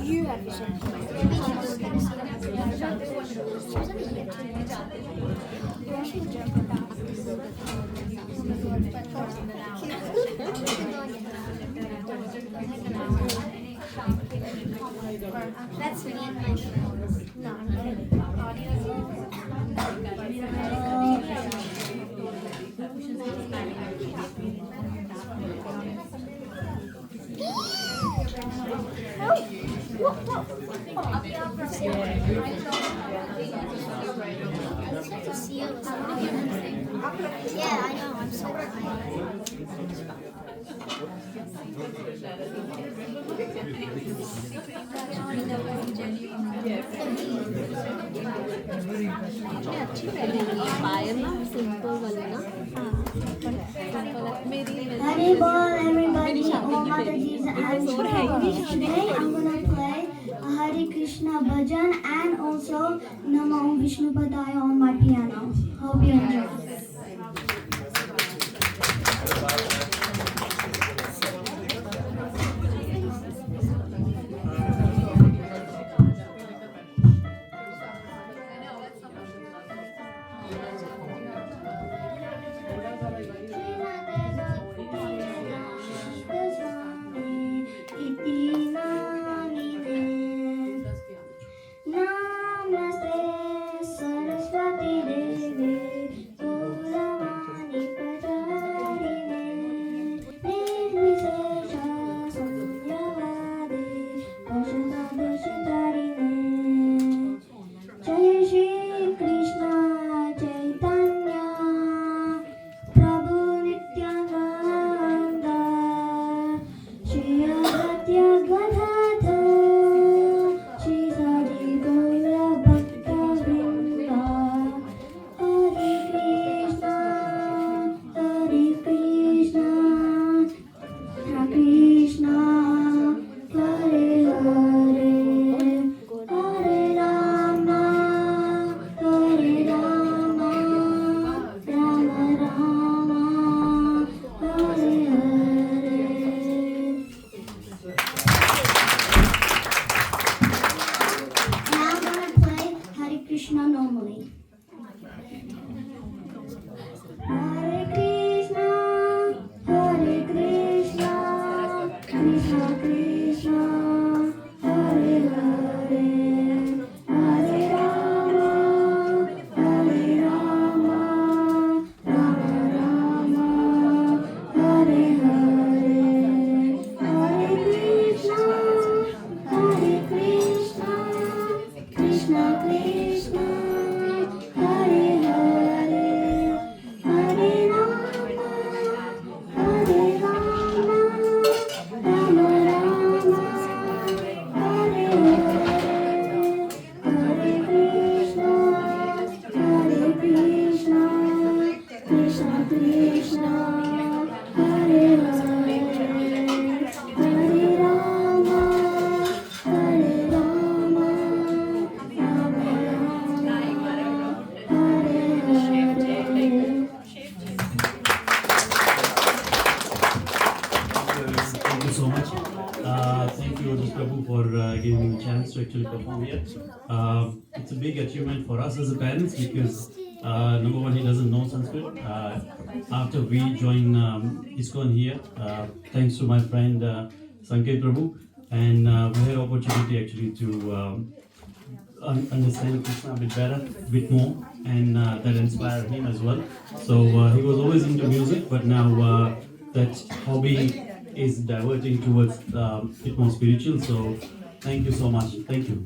You have to That's me. Yeah, I know. I'm so Hare Bol, everybody. All Mataji's and today I'm gonna play a Hare Krishna bhajan and also Namo Vishnupadaya on my piano. Hope you enjoy. Namaste Saraswati Devi for giving me a chance to actually perform here. It's a big achievement for us as a parents because number one, he doesn't know Sanskrit. After we join ISKCON here, thanks to my friend Sanket Prabhu, and we had opportunity actually to understand Krishna a bit better, a bit more, and that inspired him as well. So he was always into music, but now that hobby is diverting towards it more spiritual. So thank you so much. Thank you.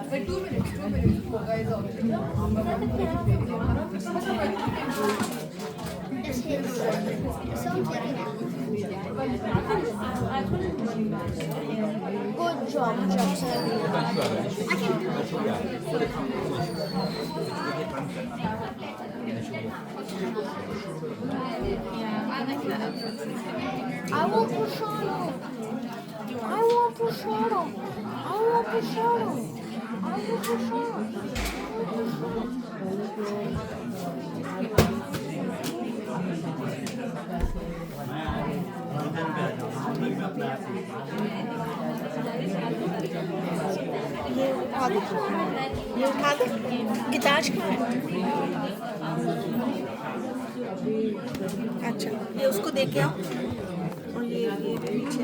But 2 minutes, Bhoga is Good job, I can do it. I want Prashadam. I want Prashadam. I want Prashadam. I want Prashadam. ये उठा दो guitar कहाँ है? अच्छा ये उसको दे के आओ और ये पीछे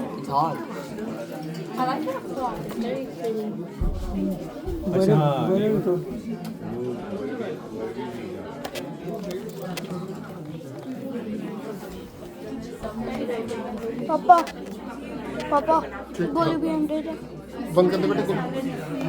पापा पापा गोलू भी 100 है। बंद कर दे बेटे।